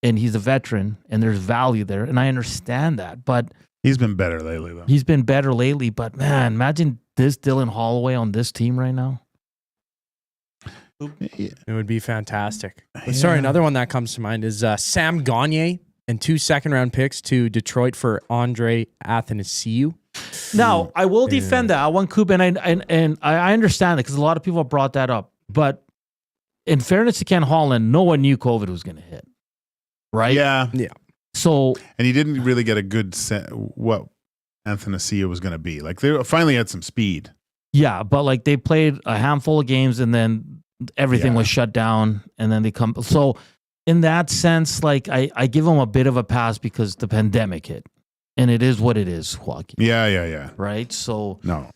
and he's a veteran and there's value there. And I understand that, but he's been better lately, though. He's been better lately, but man, imagine this Dylan Holloway on this team right now. It would be fantastic. Sorry, another one that comes to mind is Sam Gagner and 2 second-round picks to Detroit for Andre Athanasiou. Now, I will defend that one, Koob, and I understand it because a lot of people have brought that up. But in fairness to Ken Holland, no one knew COVID was going to hit, right? Yeah. So, and he didn't really get a good sense what Athanasiou was going to be. Like, they finally had some speed. Yeah, but like they played a handful of games and then everything was shut down, and then they come. So, in that sense, like I give him a bit of a pass because the pandemic hit. And it is what it is, Joaquin. Yeah. Right? So no.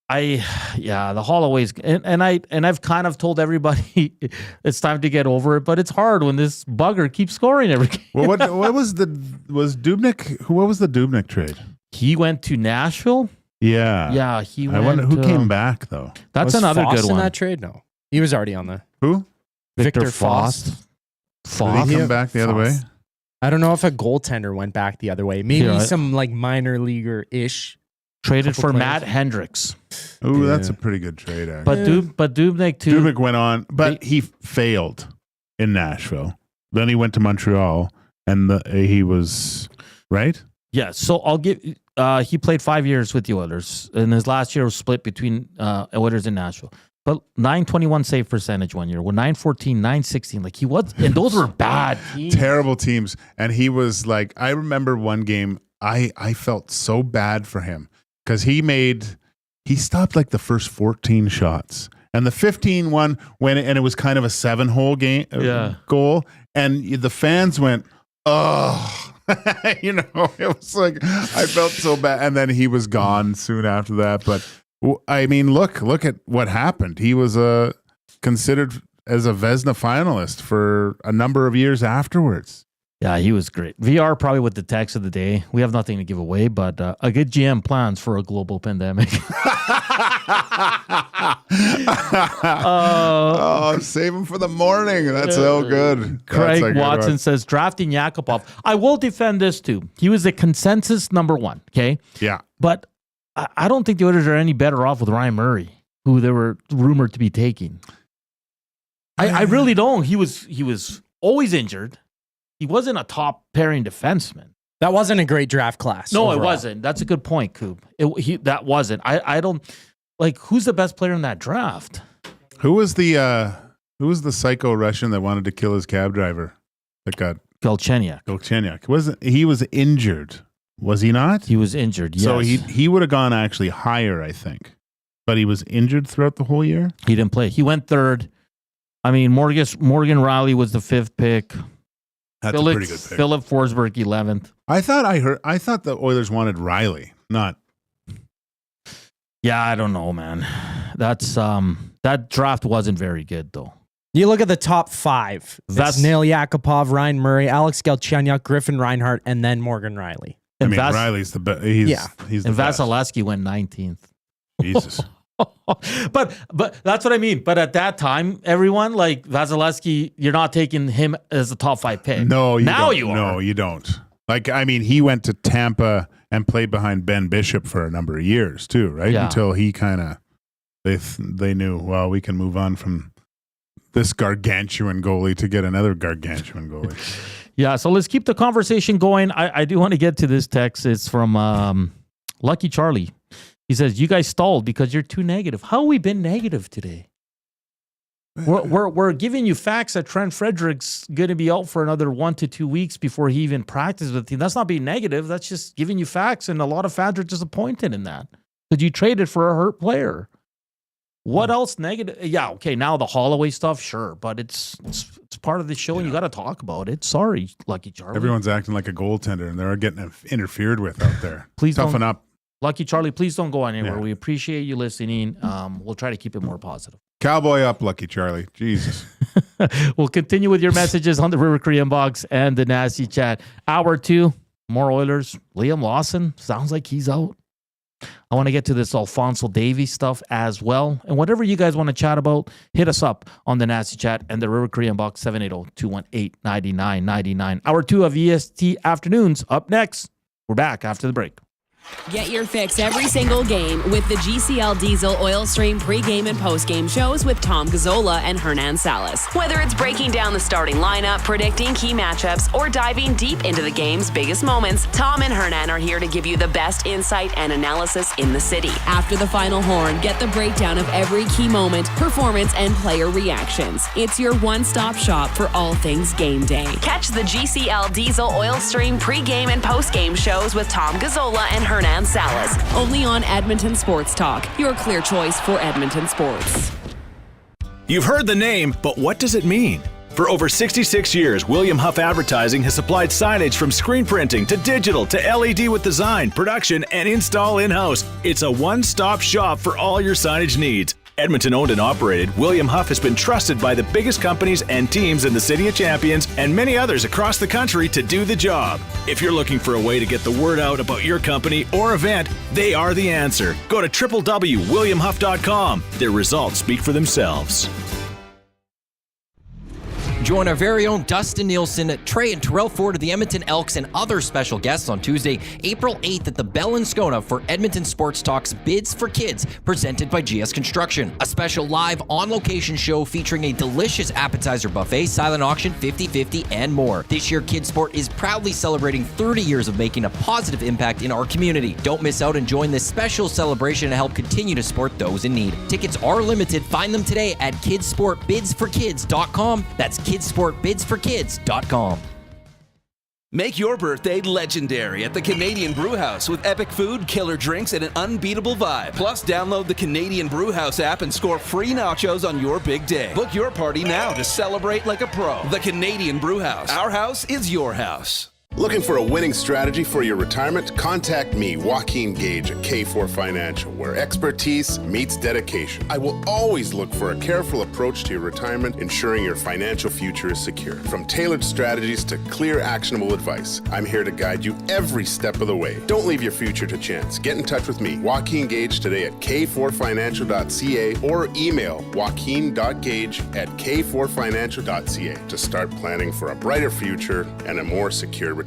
the Holloways and I've kind of told everybody it's time to get over it, but it's hard when this bugger keeps scoring every game. Well, what was Dubnyk? What was the Dubnyk trade? He went to Nashville. Yeah. Yeah, he went. I wonder who came back though. That's was another Faust good one. in that trade? No. He was already on the Who? Victor Faust. Did he come back the other way? I don't know if a goaltender went back the other way. Maybe Yeah. some like minor leaguer-ish. Traded for players. Matt Hendricks. Ooh, that's a pretty good trade, actually. But Dubnyk too. Dubnyk went on, but he failed in Nashville. Then he went to Montreal, and he was right. Yeah, so I'll give. He played 5 years with the Oilers, and his last year was split between Oilers and Nashville. But 921 save percentage one year, with 914, 916. Like he was, and those were bad teams. Terrible teams. And he was like, I remember one game, I felt so bad for him because he stopped like the first 14 shots. And the 15 one went, and it was kind of a 7-hole game goal. And the fans went, oh, it was like, I felt so bad. And then he was gone soon after that. But I mean, look at what happened. He was considered as a Vezina finalist for a number of years afterwards. Yeah, he was great. VR probably with the text of the day. We have nothing to give away, but a good GM plans for a global pandemic. Save him for the morning. That's so good. Craig Watson says, drafting Yakupov. I will defend this too. He was the consensus number one, okay? Yeah. But I don't think the Oilers are any better off with Ryan Murray, who they were rumored to be taking. I really don't. He was always injured. He wasn't a top pairing defenseman. That wasn't a great draft class. No, overall. it wasn't. That's a good point, Koob. That wasn't. I don't like who's the best player in that draft. Who was the psycho Russian that wanted to kill his cab driver? That got Galchenyuk. He was injured. Was he not? He was injured, yes. So he would have gone actually higher, I think. But he was injured throughout the whole year? He didn't play. He went third. I mean, Morgan Riley was the 5th pick. That's a pretty good pick. Philip Forsberg, 11th. I thought the Oilers wanted Riley, not. Yeah, I don't know, man. That's that draft wasn't very good though. You look at the top 5. That's Nail Yakupov, Ryan Murray, Alex Galchenyuk, Griffin Reinhart, and then Morgan Riley. I mean, Riley's the best. He's the and best. Vasilevsky went 19th. Jesus. but that's what I mean. But at that time, everyone, like Vasilevsky, you're not taking him as a top 5 pick. No, you now don't. you are. No, you don't. Like, I mean, he went to Tampa and played behind Ben Bishop for a number of years too, right? Yeah. Until he kind of they knew, well, we can move on from this gargantuan goalie to get another gargantuan goalie. Yeah, so let's keep the conversation going. I do want to get to this text. It's from Lucky Charlie. He says, you guys stalled because you're too negative. How have we been negative today? We're giving you facts that Trent Frederick's going to be out for another 1 to 2 weeks before he even practices with the team. That's not being negative. That's just giving you facts, and a lot of fans are disappointed in that because you traded for a hurt player. What else negative? Yeah, okay, now the Holloway stuff, sure, but it's part of the show, and you got to talk about it. Sorry, Lucky Charlie. Everyone's acting like a goaltender, and they're getting interfered with out there. Please toughen up. Lucky Charlie, please don't go anywhere. Yeah. We appreciate you listening. We'll try to keep it more positive. Cowboy up, Lucky Charlie. Jesus. We'll continue with your messages on the River Cree inbox and the Nasty Chat. Hour 2, more Oilers. Liam Lawson, sounds like he's out. I want to get to this Alphonso Davies stuff as well. And whatever you guys want to chat about, hit us up on the Nasty Chat and the River Cree inbox 780-218-9999. Hour 2 of EST Afternoons up next. We're back after the break. Get your fix every single game with the GCL Diesel Oil Stream pregame and postgame shows with Tom Gazzola and Hernan Salas. Whether it's breaking down the starting lineup, predicting key matchups, or diving deep into the game's biggest moments, Tom and Hernan are here to give you the best insight and analysis in the city. After the final horn, get the breakdown of every key moment, performance, and player reactions. It's your one-stop shop for all things game day. Catch the GCL Diesel Oil Stream pregame and postgame shows with Tom Gazzola and Hernan Salas, only on Edmonton Sports Talk, your clear choice for Edmonton sports. You've heard the name, but what does it mean? For over 66 years, William Huff Advertising has supplied signage from screen printing to digital to LED with design, production, and install in-house. It's a one-stop shop for all your signage needs. Edmonton owned and operated, William Huff has been trusted by the biggest companies and teams in the City of Champions and many others across the country to do the job. If you're looking for a way to get the word out about your company or event, they are the answer. Go to www.williamhuff.com. Their results speak for themselves. Join our very own Dustin Nielsen, Trey and Terrell Ford of the Edmonton Elks and other special guests on Tuesday, April 8th at the Bell in Scona for Edmonton Sports Talk's Bids for Kids, presented by GS Construction. A special live on-location show featuring a delicious appetizer buffet, silent auction, 50-50, and more. This year, Kids Sport is proudly celebrating 30 years of making a positive impact in our community. Don't miss out and join this special celebration to help continue to support those in need. Tickets are limited. Find them today at kidsportbidsforkids.com. That's kidsportbidsforkids.com. Make your birthday legendary at the Canadian Brewhouse with epic food, killer drinks, and an unbeatable vibe. Plus, download the Canadian Brewhouse app and score free nachos on your big day. Book your party now to celebrate like a pro. The Canadian Brewhouse. Our house is your house. Looking for a winning strategy for your retirement? Contact me, Joaquin Gage at K4 Financial, where expertise meets dedication. I will always look for a careful approach to your retirement, ensuring your financial future is secure. From tailored strategies to clear, actionable advice, I'm here to guide you every step of the way. Don't leave your future to chance. Get in touch with me, Joaquin Gage, today at k4financial.ca or email joaquin.gage@k4financial.ca to start planning for a brighter future and a more secure retirement.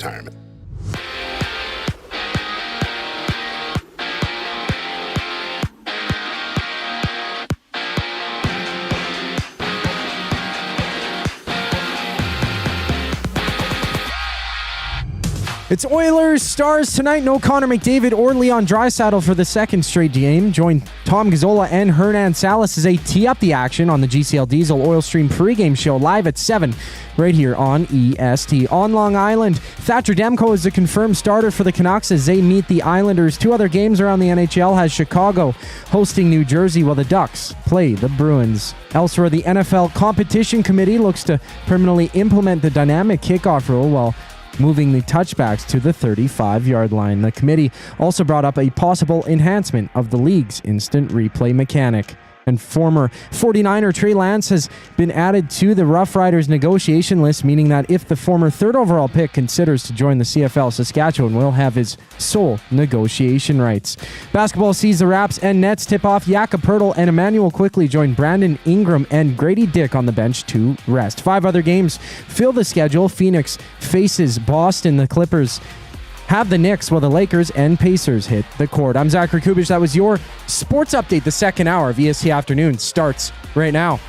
It's Oilers Stars tonight. No Connor McDavid or Leon Draisaitl for the second straight game. Join Tom Gazzola and Hernan Salas as they tee up the action on the GCL Diesel Oil Stream pregame show live at 7 right here on EST. On Long Island, Thatcher Demko is the confirmed starter for the Canucks as they meet the Islanders. Two other games around the NHL has Chicago hosting New Jersey while the Ducks play the Bruins. Elsewhere, the NFL Competition Committee looks to permanently implement the dynamic kickoff rule while moving the touchbacks to the 35-yard line. The committee also brought up a possible enhancement of the league's instant replay mechanic. And former 49er Trey Lance has been added to the Rough Riders negotiation list, meaning that if the former third overall pick considers to join the CFL, Saskatchewan will have his sole negotiation rights. Basketball sees the Raps and Nets tip off. Jakob Poeltl and Emmanuel quickly join Brandon Ingram and Grady Dick on the bench to rest. 5 other games fill the schedule. Phoenix faces Boston. The Clippers have the Knicks while the Lakers and Pacers hit the court. I'm Zachary Kubusch. That was your sports update. The second hour of EST Afternoon starts right now.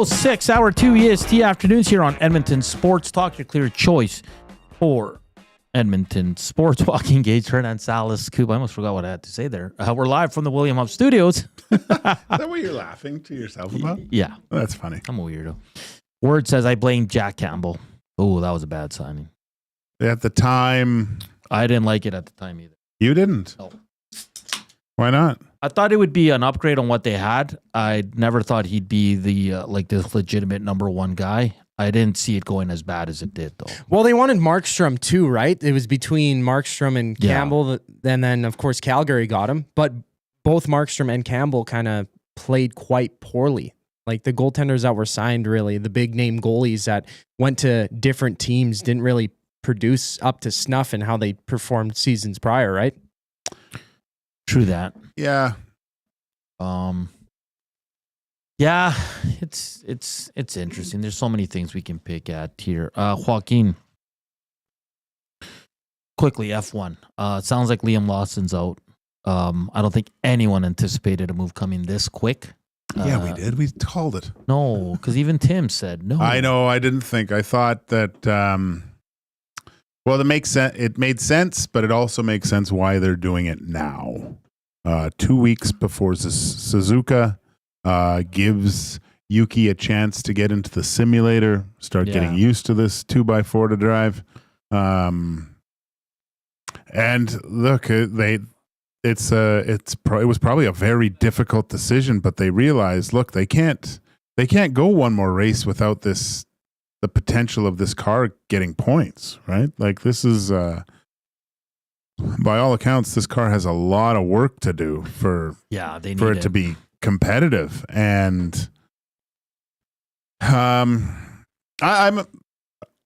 3:06, hour 2 EST afternoons here on Edmonton Sports Talk, your clear choice for Edmonton Sports. Joaquin Gage, Hernan Salas, Koob. I almost forgot what I had to say there. We're live from the William Huff Studios. Is that what you're laughing to yourself about? Yeah. Oh, that's funny. I'm a weirdo. Word says I blame Jack Campbell. Oh, that was a bad signing. At the time, I didn't like it at the time either. You didn't? No. Why not? I thought it would be an upgrade on what they had. I never thought he'd be the this legitimate number one guy. I didn't see it going as bad as it did, though. Well, they wanted Markstrom too, right? It was between Markstrom and Campbell, and then, of course, Calgary got him. But both Markstrom and Campbell kind of played quite poorly. Like the goaltenders that were signed, really, the big-name goalies that went to different teams didn't really produce up to snuff in how they performed seasons prior, right? True that. Yeah. Yeah, it's interesting. There's so many things we can pick at here. Joaquin, quickly, F1. It sounds like Liam Lawson's out. I don't think anyone anticipated a move coming this quick. Yeah, we did. We called it. No, because even Tim said no. I know. I didn't think. I thought that. Well, it makes sense. It made sense, but it also makes sense why they're doing it now. 2 weeks before Suzuka gives Yuki a chance to get into the simulator, start getting used to this 2x4 to drive. And look, it was probably a very difficult decision, but they realized, look, they can't go one more race without the potential of this car getting points, right? Like this is, by all accounts, this car has a lot of work to do for it to be competitive. And I'm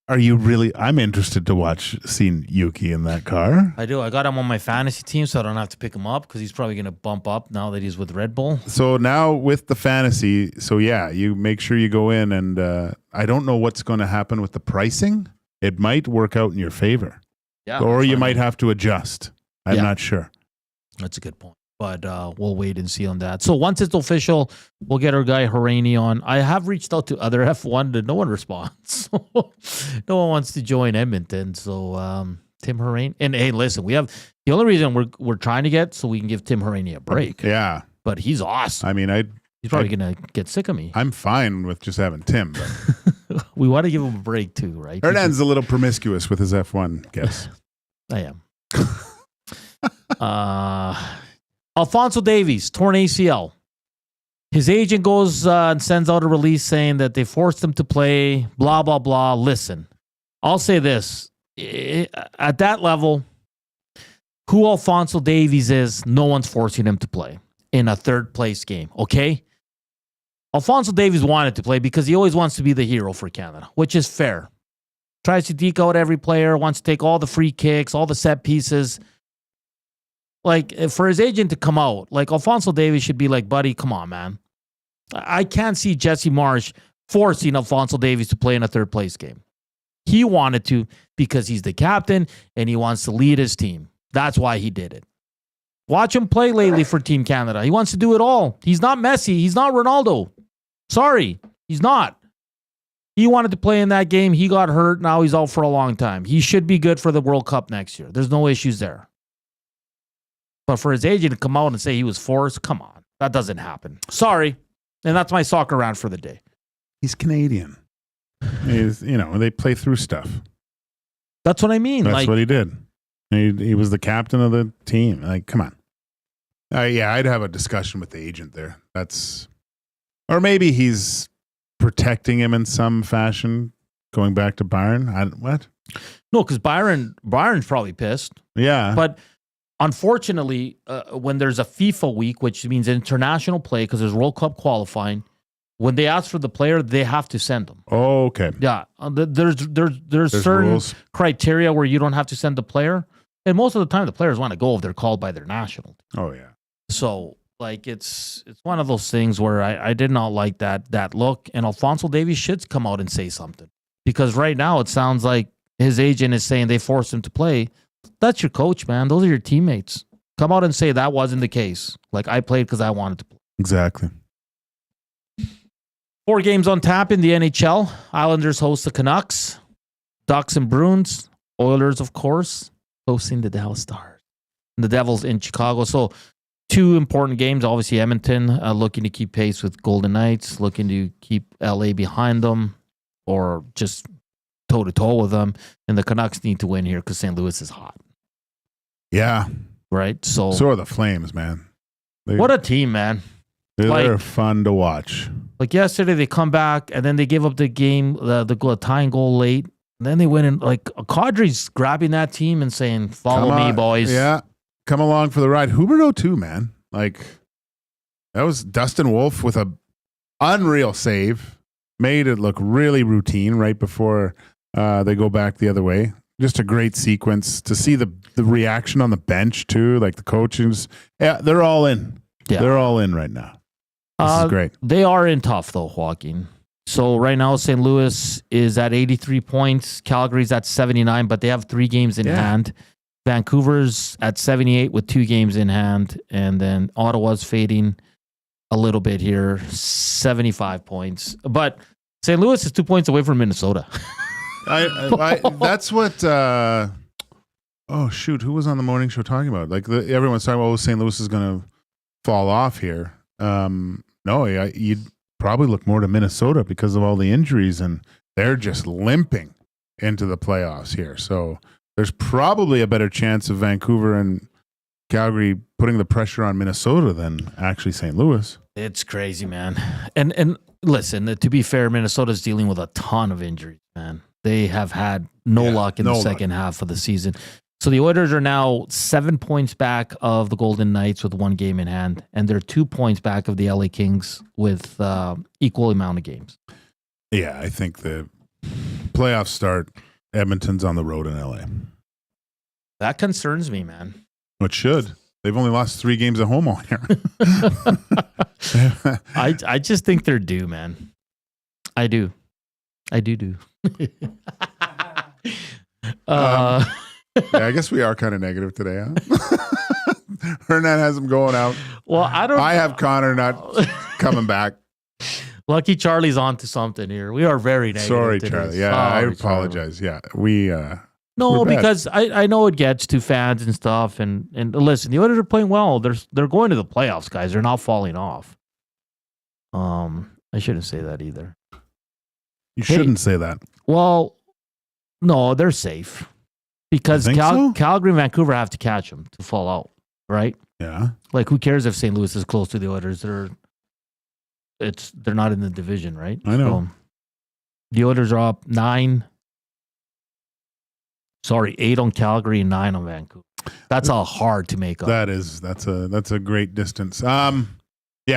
interested to seeing Yuki in that car. I do. I got him on my fantasy team, so I don't have to pick him up because he's probably going to bump up now that he's with Red Bull. So now with the fantasy, you make sure you go in and I don't know what's going to happen with the pricing. It might work out in your favor. Yeah, or you might have to adjust. I'm not sure. That's a good point. But we'll wait and see on that. So once it's official, we'll get our guy Harani on. I have reached out to other F1, and no one responds. No one wants to join Edmonton. So Tim Harani. And hey, listen, we have the only reason we're trying to get so we can give Tim Harani a break. Yeah. But he's awesome. I mean, he's probably going to get sick of me. I'm fine with just having Tim. But we want to give him a break too, right? Hernan's a little promiscuous with his F1 guess. I am. Alphonso Davies, torn ACL. His agent goes and sends out a release saying that they forced him to play, blah, blah, blah. Listen, I'll say this. At that level, who Alphonso Davies is, no one's forcing him to play in a third-place game, okay? Alphonso Davies wanted to play because he always wants to be the hero for Canada, which is fair. Tries to deke out every player, wants to take all the free kicks, all the set pieces. Like, for his agent to come out, like, Alphonso Davies should be like, buddy, come on, man. I can't see Jesse Marsh forcing Alphonso Davies to play in a third-place game. He wanted to because he's the captain and he wants to lead his team. That's why he did it. Watch him play lately for Team Canada. He wants to do it all. He's not Messi. He's not Ronaldo. Sorry, he's not. He wanted to play in that game. He got hurt. Now he's out for a long time. He should be good for the World Cup next year. There's no issues there. But for his agent to come out and say he was forced, come on. That doesn't happen. Sorry. And that's my soccer rant for the day. He's Canadian. They play through stuff. That's what I mean. That's what he did. He was the captain of the team. Like, come on. I'd have a discussion with the agent there. Or maybe he's protecting him in some fashion, going back to Bayern. What? No, because Byron's probably pissed. Yeah. But unfortunately, when there's a FIFA week, which means international play, because there's World Cup qualifying, when they ask for the player, they have to send them. Oh, okay. Yeah. There's certain rules. criteria where you don't have to send the player. And most of the time, the players want to go if they're called by their national team. Oh, yeah. So, like, it's one of those things where I did not like that look. And Alphonso Davies should come out and say something. Because right now, it sounds like his agent is saying they forced him to play. That's your coach, man. Those are your teammates. Come out and say that wasn't the case. Like, I played because I wanted to play. Exactly. 4 games on tap in the NHL. Islanders host the Canucks. Ducks and Bruins. Oilers, of course, hosting the Dallas Stars. And the Devils in Chicago. So 2 important games. Obviously, Edmonton looking to keep pace with Golden Knights, looking to keep LA behind them or just toe-to-toe with them. And the Canucks need to win here because St. Louis is hot. Yeah. Right? So are the Flames, man. What a team, man. They're fun to watch. Like yesterday, they come back, and then they give up the game, the tying goal late. And then they win, and like Kadri's grabbing that team and saying, follow me, boys. Yeah. Come along for the ride. Huberdeau too, man. Like, that was Dustin Wolf with a unreal save. Made it look really routine right before they go back the other way. Just a great sequence to see the reaction on the bench too. Like the coaches, they're all in. Yeah. They're all in right now. This is great. They are in tough though, Joaquin. So right now, St. Louis is at 83 points. Calgary's at 79, but they have 3 games in hand. Vancouver's at 78 with 2 games in hand. And then Ottawa's fading a little bit here, 75 points. But St. Louis is 2 points away from Minnesota. That's what. Oh shoot! Who was on the morning show talking about? Like everyone's talking about, St. Louis is going to fall off here. No, you'd probably look more to Minnesota because of all the injuries, and they're just limping into the playoffs here. So there's probably a better chance of Vancouver and Calgary putting the pressure on Minnesota than actually St. Louis. It's crazy, man. And listen, to be fair, Minnesota's dealing with a ton of injuries, man. They have had no luck in the second half of the season. So the Oilers are now 7 points back of the Golden Knights with 1 game in hand, and they're 2 points back of the LA Kings with equal amount of games. Yeah, I think the playoffs start. Edmonton's on the road in LA. That concerns me, man. It should. They've only lost 3 games at home all year. I just think they're due, man. I do. Yeah, I guess we are kind of negative today, huh? Hernan has him going out. Well, I have Connor not coming back. Lucky Charlie's on to something here. We are very negative. Sorry, today. Charlie. Yeah, I apologize. Charlie. Yeah, we. No, because I know it gets to fans and stuff. And listen, the Oilers are playing well. They're going to the playoffs, guys. They're not falling off. I shouldn't say that either. You shouldn't say that. Well, no, they're safe because Calgary and Vancouver have to catch them to fall out, right? Yeah. Like, who cares if St. Louis is close to the Oilers? They're not in the division, right? I know. So, the Oilers are up 8 on Calgary and 9 on Vancouver. That's all hard to make up. That's a great distance. Yeah,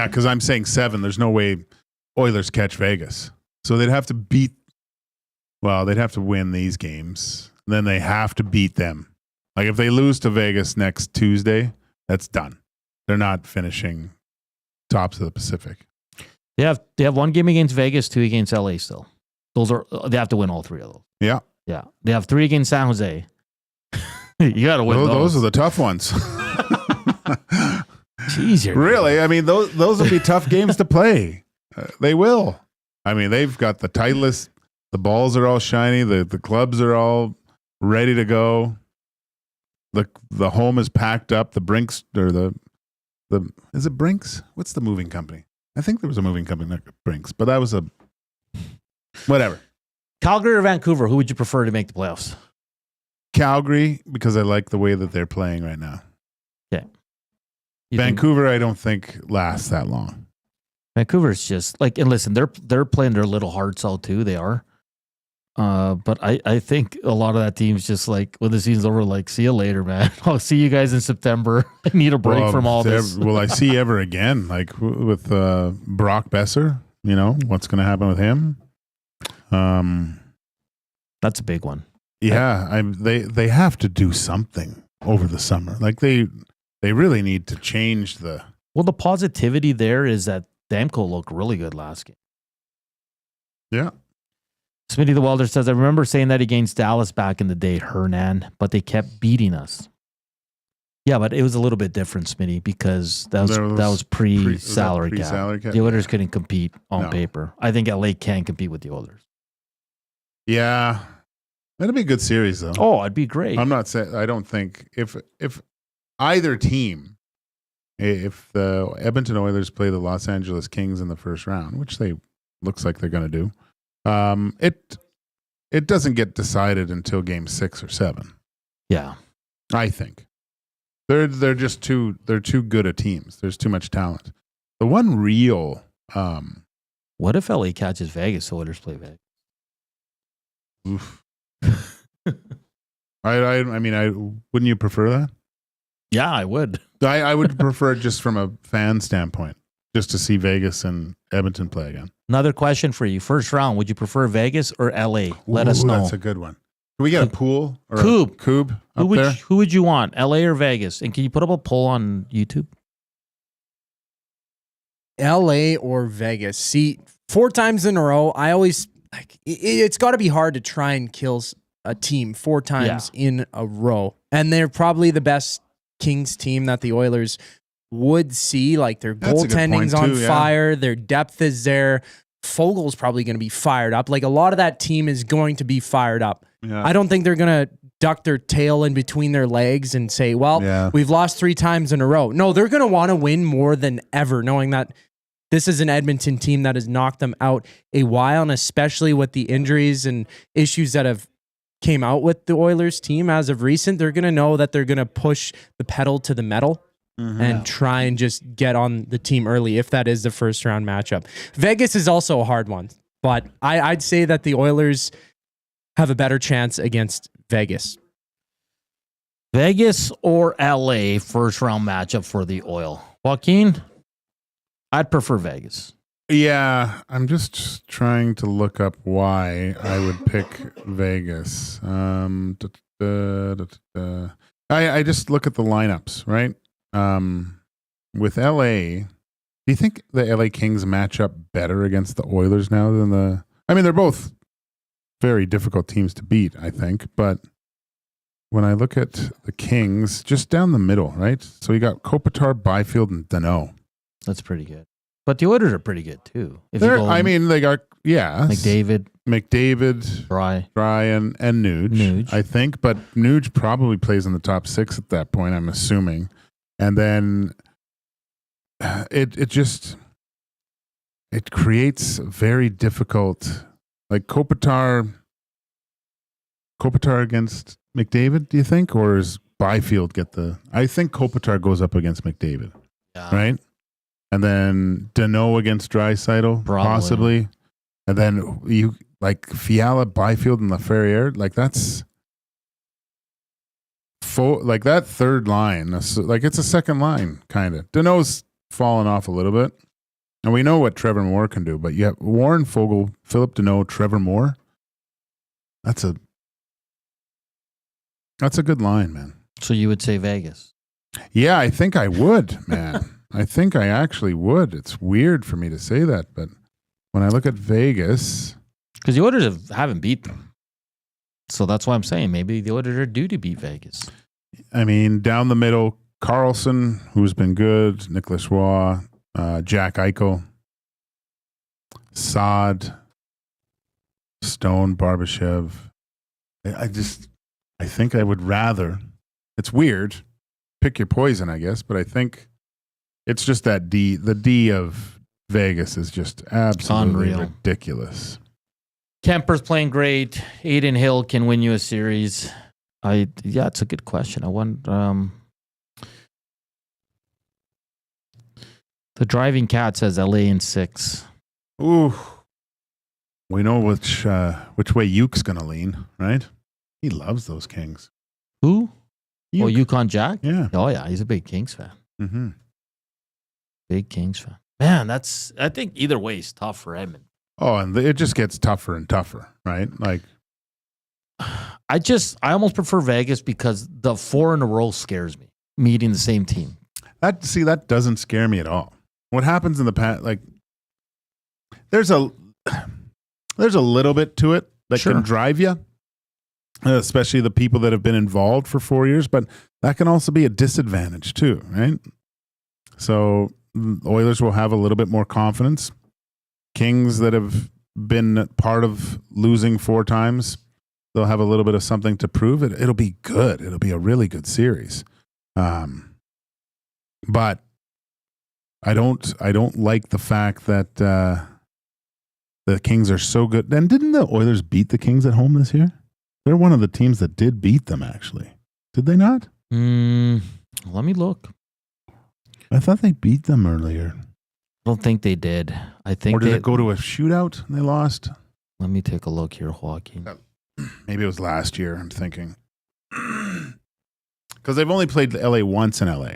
because I'm saying 7. There's no way Oilers catch Vegas. So they'd have to they'd have to win these games. Then they have to beat them. Like if they lose to Vegas next Tuesday, that's done. They're not finishing tops of the Pacific. They have 1 game against Vegas, 2 against LA still. They have to win all 3 of those. Yeah. Yeah. They have 3 against San Jose. You got to win those. Those are the tough ones. Jeez, really? I mean, those will be tough games to play. They will. I mean, they've got the Titleist. The balls are all shiny. The clubs are all ready to go. The home is packed up. The Brinks or the is it Brinks? What's the moving company? I think there was a moving company like Brinks, but that was a whatever. Calgary or Vancouver? Who would you prefer to make the playoffs? Calgary, because I like the way that they're playing right now. Okay. Vancouver, I don't think lasts that long. Vancouver's just like, and listen, they're playing their little hearts out too. They are. But I think a lot of that team's just like, when the season's over, like, see you later, man. I'll see you guys in September. I need a break from all this. Will I see ever again? Like with Brock Besser, what's going to happen with him? That's a big one. Yeah, they have to do something over the summer. Like they really need to change the. Well, the positivity there is that Damco looked really good last game. Yeah. Smitty the Welder says, I remember saying that against Dallas back in the day, Hernan, but they kept beating us. Yeah, but it was a little bit different, Smitty, because that was pre-salary cap. The Oilers couldn't compete on paper. I think LA can compete with the Oilers. Yeah. That'd be a good series, though. Oh, it'd be great. I'm not saying, I don't think, if either team, if the Edmonton Oilers play the Los Angeles Kings in the first round, which looks like they're going to do, it doesn't get decided until game 6 or 7. Yeah. I think. They're just too good at teams. There's too much talent. The one real what if LA catches Vegas, the Oilers play Vegas? Oof. I mean, wouldn't you prefer that? Yeah, I would. I would prefer it just from a fan standpoint, just to see Vegas and Edmonton play again. Another question for you. First round, would you prefer Vegas or LA? Let us know. That's a good one. Can we get a pool or Koob? Koob Who would you want, LA or Vegas? And can you put up a poll on YouTube? LA or Vegas? See, 4 times in a row, I always like it's got to be hard to try and kill a team 4 times in a row. And they're probably the best Kings team that the Oilers would see. Like their goaltending's on fire, their depth is there. Fogel's probably going to be fired up. Like a lot of that team is going to be fired up. Yeah. I don't think they're going to duck their tail in between their legs and say, well, we've lost 3 times in a row. No, they're going to want to win more than ever, knowing that this is an Edmonton team that has knocked them out a while, and especially with the injuries and issues that have came out with the Oilers team as of recent, they're going to know that they're going to push the pedal to the metal and try and just get on the team early if that is the first round matchup. Vegas is also a hard one, but I'd say that the Oilers have a better chance against Vegas. Vegas or LA first round matchup for the Oil. Joaquin, I'd prefer Vegas. Yeah, I'm just trying to look up why I would pick Vegas. I just look at the lineups, right? With LA, do you think the LA Kings match up better against the Oilers now than they're both very difficult teams to beat, I think, but when I look at the Kings, just down the middle, right? So you got Kopitar, Byfield, and Danault. That's pretty good. But the Oilers are pretty good too. They got McDavid, Dry, and Nuge, I think. But Nuge probably plays in the top 6 at that point, I'm assuming. And then it creates very difficult, like Kopitar against McDavid, do you think? Or is Byfield I think Kopitar goes up against McDavid, right? And then Danault against Draisaitl, possibly. And then you like Fiala, Byfield, and Laferriere. Like that's like that third line. Like it's a second line, kind of. Danault's fallen off a little bit. And we know what Trevor Moore can do. But you have Warren Foegele, Philip Danault, Trevor Moore. That's a good line, man. So you would say Vegas? Yeah, I think I would, man. I think I actually would. It's weird for me to say that, but when I look at Vegas, because the Oilers haven't beat them, so that's why I'm saying maybe the Oilers are due to beat Vegas. I mean, down the middle, Carlson, who's been good, Nicholas Roy, Jack Eichel, Saad, Stone, Barbashev. I think I would rather. It's weird. Pick your poison, I guess, but I think. It's just that the D of Vegas is just absolutely ridiculous. Kemper's playing great. Aiden Hill can win you a series. It's a good question. I want the driving cat says LA in 6. Ooh, we know which way Uke's gonna lean, right? He loves those Kings. Who? Uke. Oh, Yukon Jack? Yeah. Oh yeah, he's a big Kings fan. Mm-hmm. Big Kings fan. Man, I think either way is tough for Edmonton. Oh, and it just gets tougher and tougher, right? Like, I almost prefer Vegas because the 4 in a row scares me, meeting the same team. That doesn't scare me at all. What happens in the past, like, there's a little bit to it that can drive you. especially the people that have been involved for 4 years, but that can also be a disadvantage too, right? So Oilers will have a little bit more confidence. Kings that have been part of losing 4 times, they'll have a little bit of something to prove. It'll be good. It'll be a really good series. But I don't like the fact that the Kings are so good. And didn't the Oilers beat the Kings at home this year? They're one of the teams that did beat them, actually. Did they not? Let me look. I thought they beat them earlier. I don't think they did. I think. Or did it go to a shootout and they lost? Let me take a look here, Joaquin. Maybe it was last year, I'm thinking. Because they've only played LA once in LA.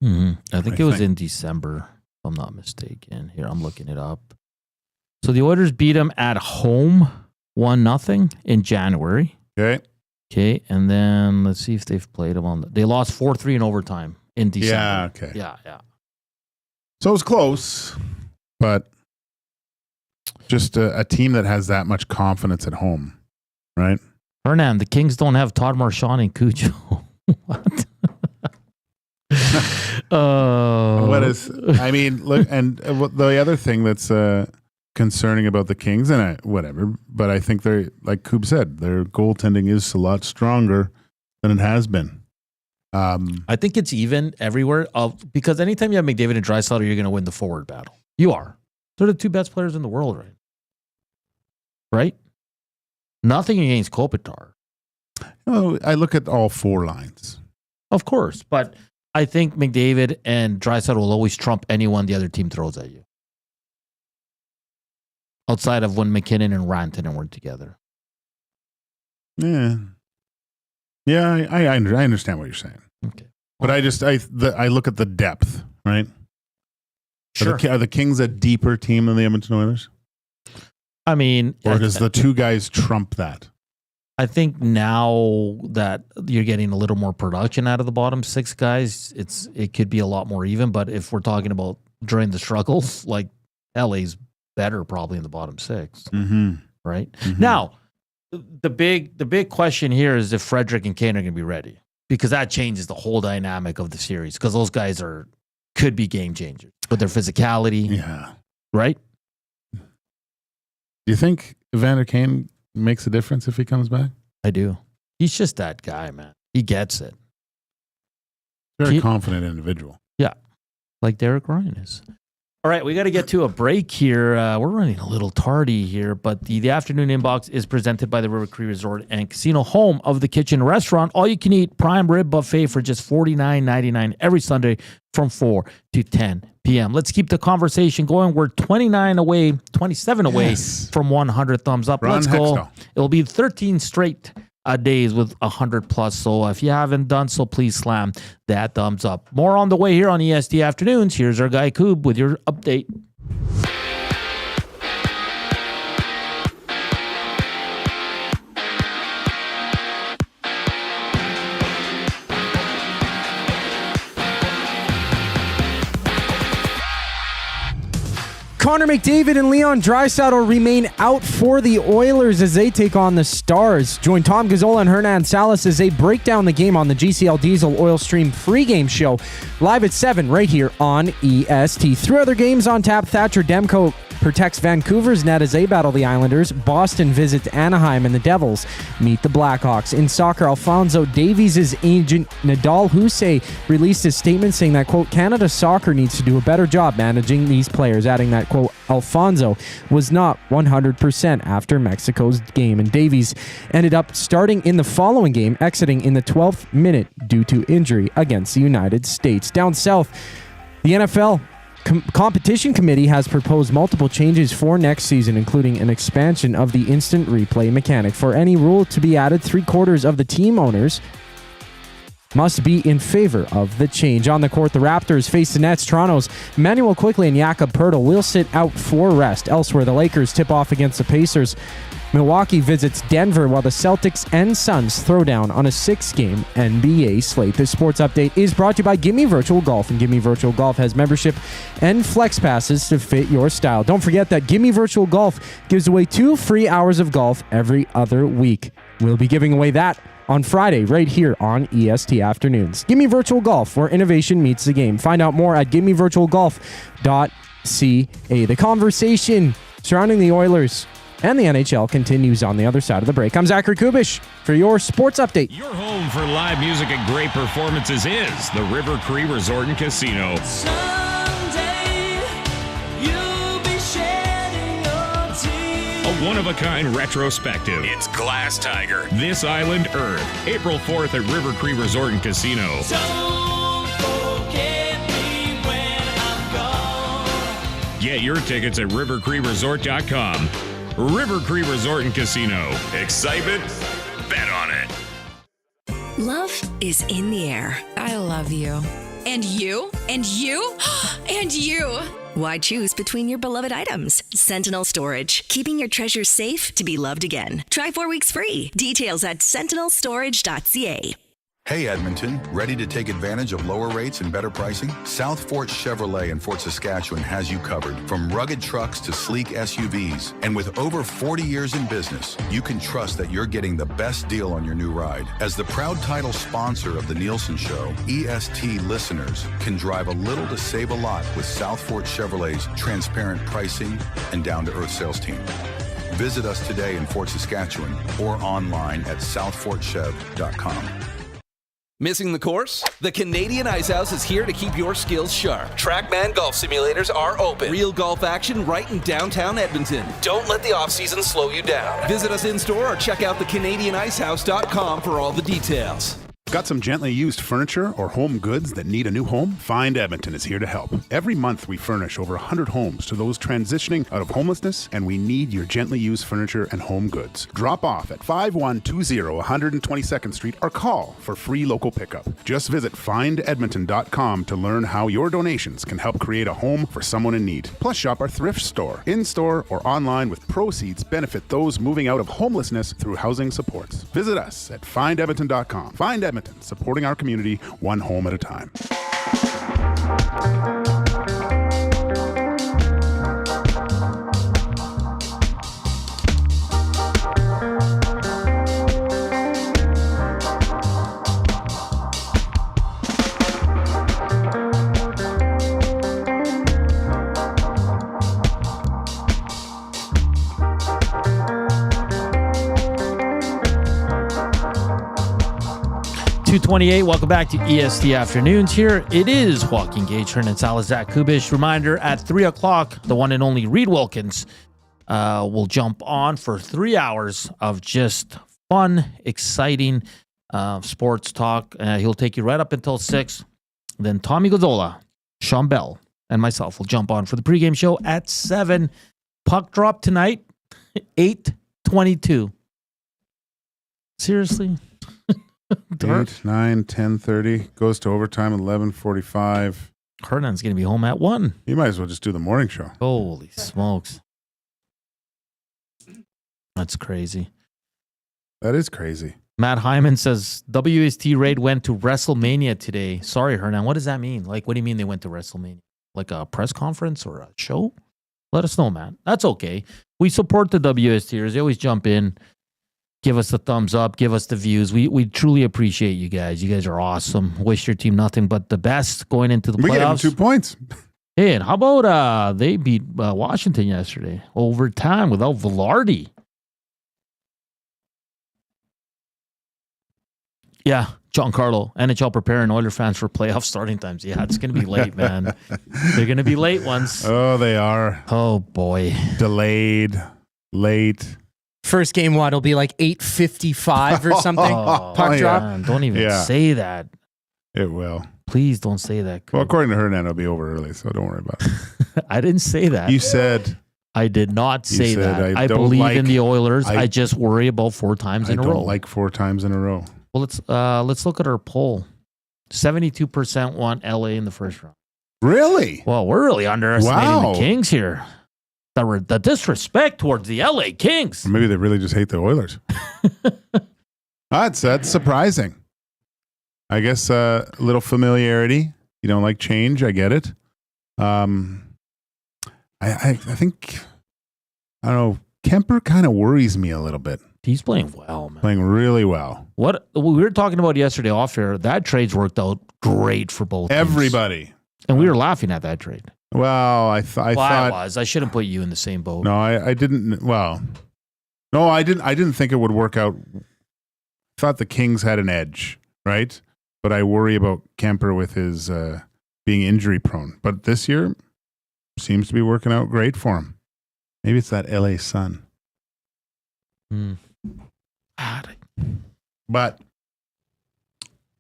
I think it was in December, if I'm not mistaken. Here, I'm looking it up. So the Oilers beat them at home 1-0 in January. Okay, and then let's see if they've played them they lost 4-3 in overtime in December. Yeah, okay. Yeah. So it was close, but just a team that has that much confidence at home, right? Hernan, the Kings don't have Todd Marchand and Kubusch. What? What is? I mean, look, and the other thing that's concerning about the Kings, and whatever, but I think they're, like Koob said, their goaltending is a lot stronger than it has been. I think it's even everywhere. Because anytime you have McDavid and Draisaitl, you're going to win the forward battle. You are. They're the 2 best players in the world, right? Right? Nothing against Kopitar. Oh, I look at all 4 lines. Of course, but I think McDavid and Draisaitl will always trump anyone the other team throws at you. Outside of when McKinnon and Rantanen were together. Yeah. Yeah, I understand what you're saying. Okay. But I look at the depth, right? Sure. Are the Kings a deeper team than the Edmonton Oilers? I mean... Or does the 2 guys trump that? I think now that you're getting a little more production out of the bottom 6 guys, it could be a lot more even. But if we're talking about during the struggles, like LA's better probably in the bottom 6, right? Now, the big question here is if Frederick and Kane are going to be ready, because that changes the whole dynamic of the series. Because those guys could be game changers with their physicality, right? Do you think Evander Kane makes a difference if he comes back? I do. He's just that guy, man. He gets it. Very confident individual. Yeah, like Derek Ryan is. All right, we got to get to a break here. We're running a little tardy here, but the afternoon inbox is presented by the River Cree Resort and Casino, home of the Kitchen Restaurant. All you can eat prime rib buffet for just $49.99 every Sunday from 4 to 10 p.m. Let's keep the conversation going. We're 27 away from 100 thumbs up. Let's go. It'll be 13 straight days with 100 plus. So if you haven't done so, please slam that thumbs up. More on the way here on EST Afternoons. Here's our guy Koob with your update. Connor McDavid and Leon Draisaitl remain out for the Oilers as they take on the Stars. Join Tom Gazzola and Hernan Salas as they break down the game on the GCL Diesel Oil Stream pregame show live at 7 right here on EST. 3 other games on tap. Thatcher Demko protects Vancouver's net as they battle the Islanders. Boston visits Anaheim and the Devils meet the Blackhawks. In soccer, Alphonso Davies' agent Nadal Husey released a statement saying that, quote, Canada Soccer needs to do a better job managing these players, adding that, quote, Alfonso was not 100% after Mexico's game, and Davies ended up starting in the following game, exiting in the 12th minute due to injury against the United States. Down south, the NFL Competition Committee has proposed multiple changes for next season, including an expansion of the instant replay mechanic. For any rule to be added, 3/4 of the team owners must be in favor of the change. On the court, the Raptors face the Nets. Toronto's Manuel Quickley and Jakob Poeltl will sit out for rest. Elsewhere, the Lakers tip off against the Pacers Milwaukee visits Denver while the Celtics and Suns throw down on a 6-game NBA slate. This sports update is brought to you by Gimme Virtual Golf, and Gimme Virtual Golf has membership and flex passes to fit your style. Don't forget that Gimme Virtual Golf gives away 2 free hours of golf every other week. We'll be giving away that on Friday right here on EST Afternoons. Gimme Virtual Golf, where innovation meets the game. Find out more at GimmeVirtualGolf.ca. The conversation surrounding the Oilers and the NHL continues on the other side of the break. I'm Zachary Kubusch for your sports update. Your home for live music and great performances is the River Cree Resort and Casino. A one-of-a-kind retrospective. It's Glass Tiger, This Island Earth, April 4th at River Cree Resort and Casino. Don't forget me when I'm gone. Get your tickets at rivercreeresort.com. River Cree Resort and Casino. Excitement? Bet on it. Love is in the air. I love you. And you? And you? And you! Why choose between your beloved items? Sentinel Storage, keeping your treasures safe to be loved again. Try 4 weeks free. Details at sentinelstorage.ca. Hey Edmonton, ready to take advantage of lower rates and better pricing? South Fort Chevrolet in Fort Saskatchewan has you covered. From rugged trucks to sleek SUVs. And with over 40 years in business, you can trust that you're getting the best deal on your new ride. As the proud title sponsor of the Nielsen Show, EST listeners can drive a little to save a lot with South Fort Chevrolet's transparent pricing and down-to-earth sales team. Visit us today in Fort Saskatchewan or online at southfortchev.com. Missing the course? The Canadian Ice House is here to keep your skills sharp. Trackman golf simulators are open. Real golf action right in downtown Edmonton. Don't let the off-season slow you down. Visit us in-store or check out thecanadianicehouse.com for all the details. Got some gently used furniture or home goods that need a new home? Find Edmonton is here to help. Every month we furnish over 100 homes to those transitioning out of homelessness, and we need your gently used furniture and home goods. Drop off at 5120 122nd Street or call for free local pickup. Just visit findedmonton.com to learn how your donations can help create a home for someone in need. Plus shop our thrift store, in-store or online, with proceeds benefit those moving out of homelessness through housing supports. Visit us at findedmonton.com. Find Edmonton, supporting our community one home at a time. 2:28. Welcome back to EST Afternoons. Here it is Joaquin Gage, Hernan Salas, Zach Kubusch. Reminder, at 3 o'clock, the one and only Reed Wilkins will jump on for 3 hours of just fun, exciting sports talk. He'll take you right up until 6. Then Tommy Gazzola, Sean Bell, and myself will jump on for the pregame show at 7. Puck drop tonight, 8:22. Seriously? 8, 9, 10:30, goes to overtime 11:45. Hernan's going to be home at 1. You might as well just do the morning show. Holy smokes. That's crazy. That is crazy. Matt Hyman says, WST Raid went to WrestleMania today. Sorry, Hernan. What does that mean? Like, what do you mean they went to WrestleMania? Like a press conference or a show? Let us know, man. That's okay. We support the WSTers. They always jump in. Give us the thumbs up. Give us the views. We truly appreciate you guys. You guys are awesome. Wish your team nothing but the best going into the playoffs. We gave them 2 points. Hey, and how about they beat Washington yesterday? Overtime without Velarde. Yeah, Giancarlo, NHL preparing Oiler fans for playoff starting times. Yeah, it's going to be late, man. They're going to be late ones. Oh, they are. Oh, boy. Delayed, late. First game, what? It'll be like 8:55 or something. Puck drop. Man, don't even say that. It will. Please don't say that. Well, according to Hernan, it'll be over early, so don't worry about it. I didn't say that. You said. I did not say that. I believe in the Oilers. I just worry about 4 times in a row. I don't like 4 times in a row. Well, let's look at our poll. 72% want LA in the first round. Really? Well, we're really underestimating the Kings here. the disrespect towards the LA Kings. Or maybe they really just hate the Oilers. That's surprising. I guess a little familiarity. You don't like change. I get it. I think, I don't know, Kemper kind of worries me a little bit. He's playing well, man. Playing really well. What we were talking about yesterday off air, that trade's worked out great for both everybody. Teams. And we were laughing at that trade. Well, I thought I was. I shouldn't put you in the same boat. No, I didn't. Well, no, I didn't think it would work out. I thought the Kings had an edge, right? But I worry about Kemper with his being injury prone. But this year seems to be working out great for him. Maybe it's that LA sun. But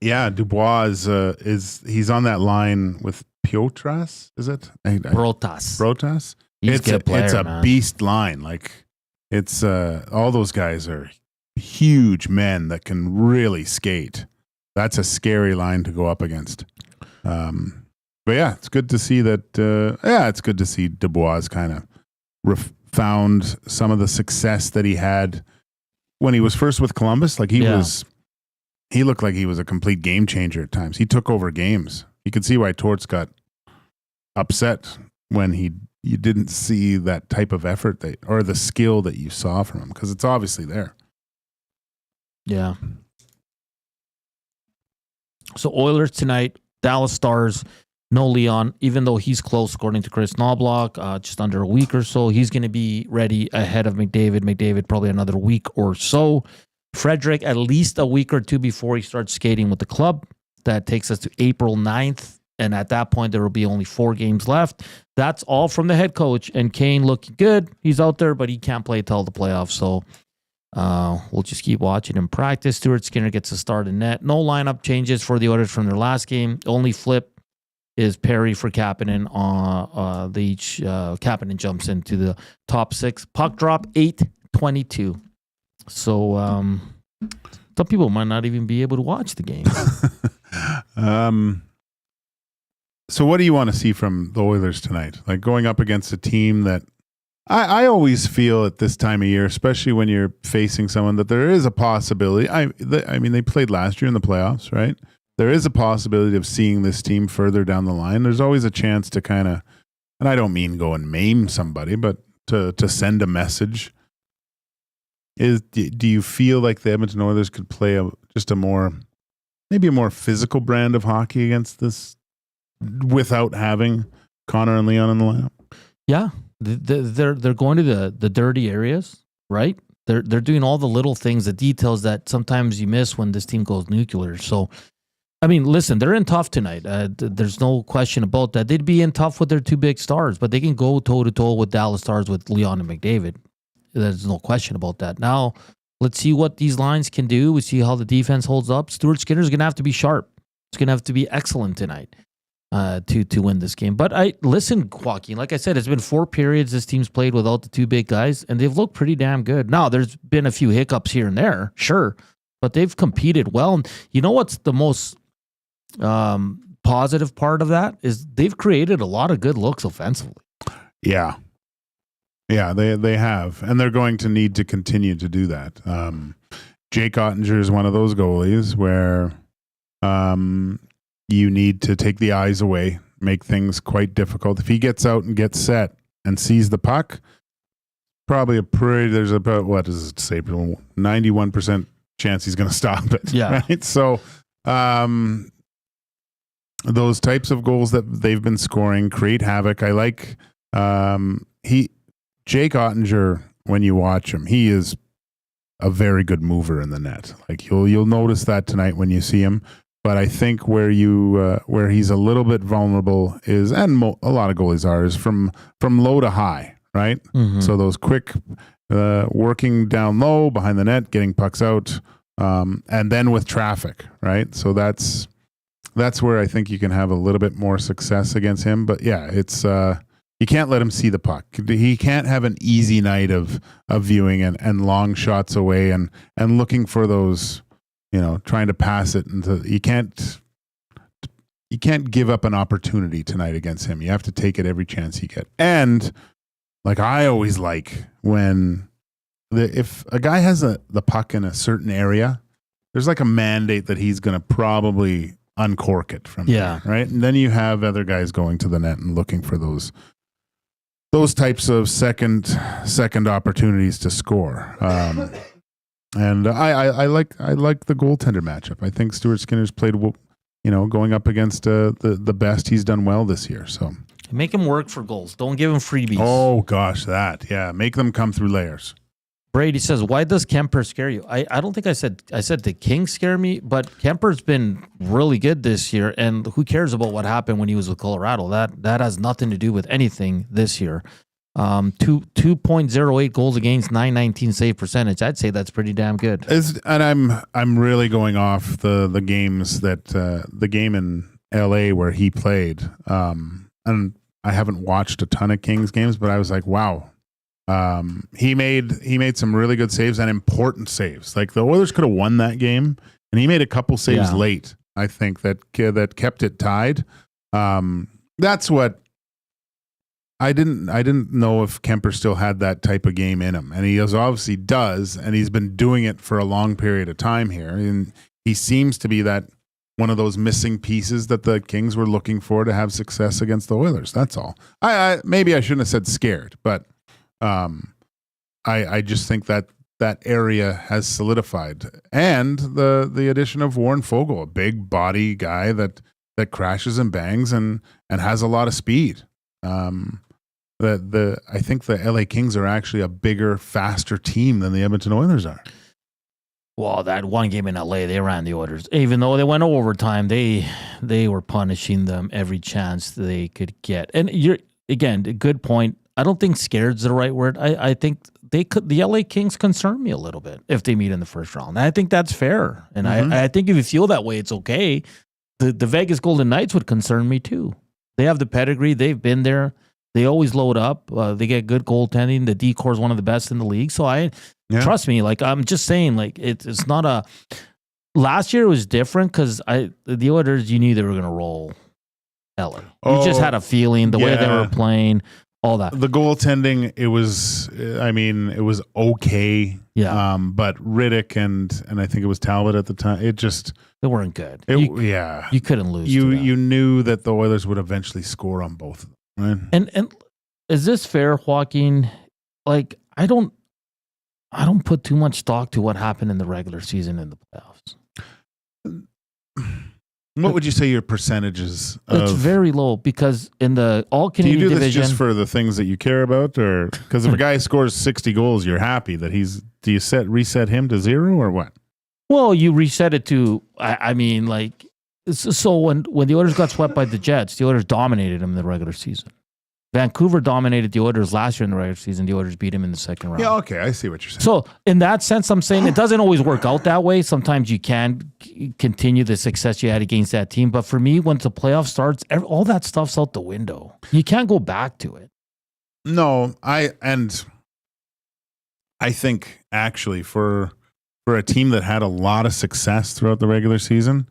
yeah, Dubois he's on that line with Piotras, is it? Protas. It's a beast line. Like it's all those guys are huge men that can really skate. That's a scary line to go up against. But yeah, it's good to see that. It's good to see Dubois kind of found some of the success that he had when he was first with Columbus. Like he looked like he was a complete game changer at times. He took over games. You could see why Torts got upset when you didn't see that type of effort or the skill that you saw from him, because it's obviously there. Yeah. So Oilers tonight, Dallas Stars, no Leon, even though he's close, according to Kris Knoblauch, just under a week or so. He's going to be ready ahead of McDavid. McDavid probably another week or so. Frederick, at least a week or two before he starts skating with the club. That takes us to April 9th. And at that point, there will be only 4 games left. That's all from the head coach. And Kane looking good. He's out there, but he can't play till the playoffs. So we'll just keep watching him practice. Stuart Skinner gets a start in net. No lineup changes for the Oilers from their last game. Only flip is Perry for Kapanen. Kapanen jumps into the top 6. Puck drop 8-22. So some people might not even be able to watch the game. So what do you want to see from the Oilers tonight? Like going up against a team that I always feel at this time of year, especially when you're facing someone, that there is a possibility. I mean, they played last year in the playoffs, right? There is a possibility of seeing this team further down the line. There's always a chance to kind of, and I don't mean go and maim somebody, but to send a message. Do you feel like the Edmonton Oilers could play maybe a more physical brand of hockey against this without having Connor and Leon in the lineup? Yeah, they're going to the dirty areas, right? They're doing all the little things, the details that sometimes you miss when this team goes nuclear. So, I mean, listen, they're in tough tonight. There's no question about that. They'd be in tough with their 2 big stars, but they can go toe-to-toe with Dallas Stars with Leon and McDavid. There's no question about that. Now, let's see what these lines can do. We see how the defense holds up. Stuart Skinner's going to have to be sharp. It's going to have to be excellent tonight to win this game. But listen, Joaquin, like I said, it's been 4 periods this team's played without the 2 big guys, and they've looked pretty damn good. Now, there's been a few hiccups here and there, sure, but they've competed well. And you know what's the most positive part of that is they've created a lot of good looks offensively. Yeah. Yeah, they have, and they're going to need to continue to do that. Jake Ottinger is one of those goalies where you need to take the eyes away, make things quite difficult. If he gets out and gets set and sees the puck, probably there's about, what does it say, 91% chance he's going to stop it. Yeah. Right? So those types of goals that they've been scoring create havoc. I like Jake Ottinger, when you watch him, he is a very good mover in the net. Like you'll notice that tonight when you see him. But I think where he's a little bit vulnerable is, and a lot of goalies are, is from low to high, right? Mm-hmm. So those quick working down low behind the net, getting pucks out, and then with traffic, right? So that's where I think you can have a little bit more success against him. But yeah, it's you can't let him see the puck. He can't have an easy night of viewing and long shots away and looking for those, trying to pass it into. You can't give up an opportunity tonight against him. You have to take it every chance you get. And Like I always like when if a guy has the puck in a certain area, there's like a mandate that he's going to probably uncork it from there, right? And then you have other guys going to the net and looking for those types of second opportunities to score. And I like the goaltender matchup. I think Stuart Skinner's played, going up against the best. He's done well this year. So make him work for goals. Don't give him freebies. Oh gosh, make them come through layers. Brady says, "Why does Kemper scare you?" I don't think I said the Kings scare me, but Kemper's been really good this year. And who cares about what happened when he was with Colorado? That has nothing to do with anything this year. 2.08 goals against, 919 save percentage. I'd say that's pretty damn good. And I'm really going off the games that the game in LA where he played. And I haven't watched a ton of Kings games, but I was like, wow. He made some really good saves and important saves. Like the Oilers could have won that game, and he made a couple saves late. I think that kept it tied. That's what I didn't know if Kemper still had that type of game in him, and he obviously does, and he's been doing it for a long period of time here, and he seems to be that one of those missing pieces that the Kings were looking for to have success against the Oilers. That's all. I maybe I shouldn't have said scared, but. I just think that area has solidified, and the addition of Warren Foegele, a big body guy that crashes and bangs and has a lot of speed. I think the LA Kings are actually a bigger, faster team than the Edmonton Oilers are. Well, that one game in LA, they ran the Oilers. Even though they went overtime, they were punishing them every chance they could get. And again, a good point. I don't think scared's the right word. I think the LA Kings concern me a little bit if they meet in the first round. And I think that's fair. And I think if you feel that way, it's okay. The Vegas Golden Knights would concern me too. They have the pedigree. They've been there. They always load up. They get good goaltending. The D-core is one of the best in the league. So trust me, like I'm just saying, like it's not a. Last year was different because the Oilers, you knew they were going to roll LA. You just had a feeling the way they were playing. All that. The goaltending, it was okay. Yeah. But Riddick and I think it was Talbot at the time, they weren't good. You couldn't lose. You knew that the Oilers would eventually score on both of them, right? And is this fair, Joaquin? Like I don't put too much stock to what happened in the regular season in the playoffs. What would you say your percentages? It's very low because in the all Canadian division. Do you do this just for the things that you care about, or because if a guy scores 60 goals, you're happy that do you reset him to 0 or what? Well, you reset it to. I mean, like so when the Oilers got swept by the Jets, the Oilers dominated them in the regular season. Vancouver dominated the Oilers last year in the regular season. The Oilers beat them in the second round. Yeah, okay, I see what you're saying. So in that sense, I'm saying it doesn't always work out that way. Sometimes you can continue the success you had against that team. But for me, once the playoff starts, all that stuff's out the window. You can't go back to it. No, I think actually for a team that had a lot of success throughout the regular season,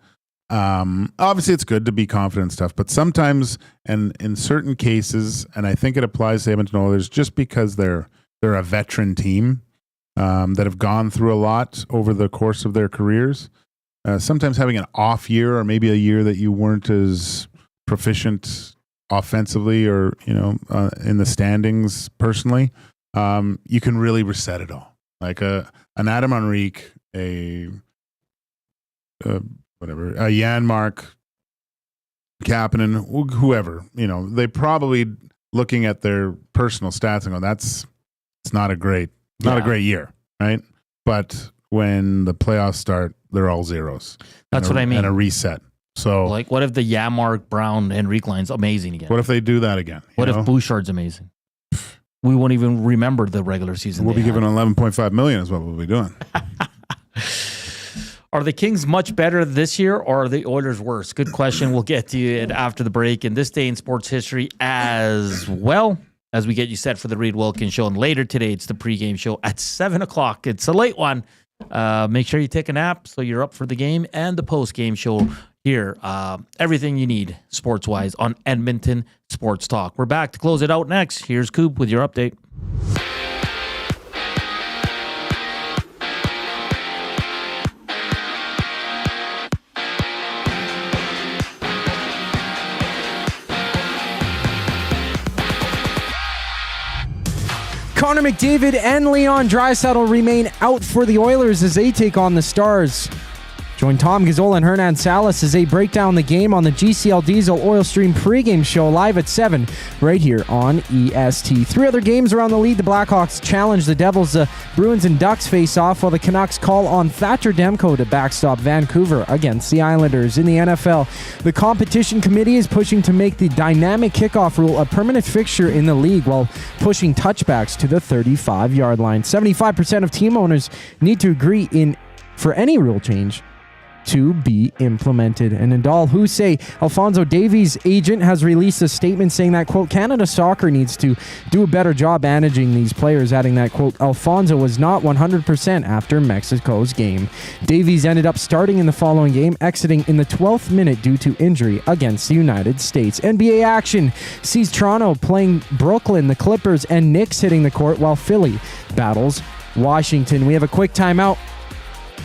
obviously it's good to be confident and stuff, but sometimes, and in certain cases, and I think it applies to Edmonton Oilers just because they're a veteran team that have gone through a lot over the course of their careers. Sometimes having an off year or maybe a year that you weren't as proficient offensively or in the standings personally, you can really reset it all. Like an Adam Henrique, a Janmark, Kapanen, whoever, they probably looking at their personal stats and go, it's not a great year, right? But when the playoffs start, they're all zeros. That's what I mean. And a reset. So, like, what if the Janmark, Brown, Henrique line's amazing again? What if they do that again? What if Bouchard's amazing? We won't even remember the regular season. We'll be given $11.5 million is what we'll be doing. Are the Kings much better this year, or are the Oilers worse? Good question. We'll get to you after the break in this day in sports history as well as we get you set for the Reed Wilkins Show. And later today, it's the pregame show at 7 o'clock. It's a late one. Make sure you take a nap so you're up for the game and the postgame show. here. Everything you need sports-wise on Edmonton Sports Talk. We're back to close it out next. Here's Koob with your update. Connor McDavid and Leon Draisaitl remain out for the Oilers as they take on the Stars. Join Tom Gazzola and Hernan Salas as they break down the game on the GCL Diesel Oil Stream pregame show live at 7 right here on EST. 3 other games around the league. The Blackhawks challenge the Devils. The Bruins and Ducks face off while the Canucks call on Thatcher Demko to backstop Vancouver against the Islanders. In the NFL, the competition committee is pushing to make the dynamic kickoff rule a permanent fixture in the league while pushing touchbacks to the 35-yard line. 75% of team owners need to agree for any rule change to be implemented. And Nadal Hussein, Alphonso Davies' agent, has released a statement saying that, quote, Canada Soccer needs to do a better job managing these players, adding that, quote, Alphonso was not 100% after Mexico's game. Davies ended up starting in the following game, exiting in the 12th minute due to injury against the United States. NBA action sees Toronto playing Brooklyn, the Clippers and Knicks hitting the court while Philly battles Washington. We have a quick timeout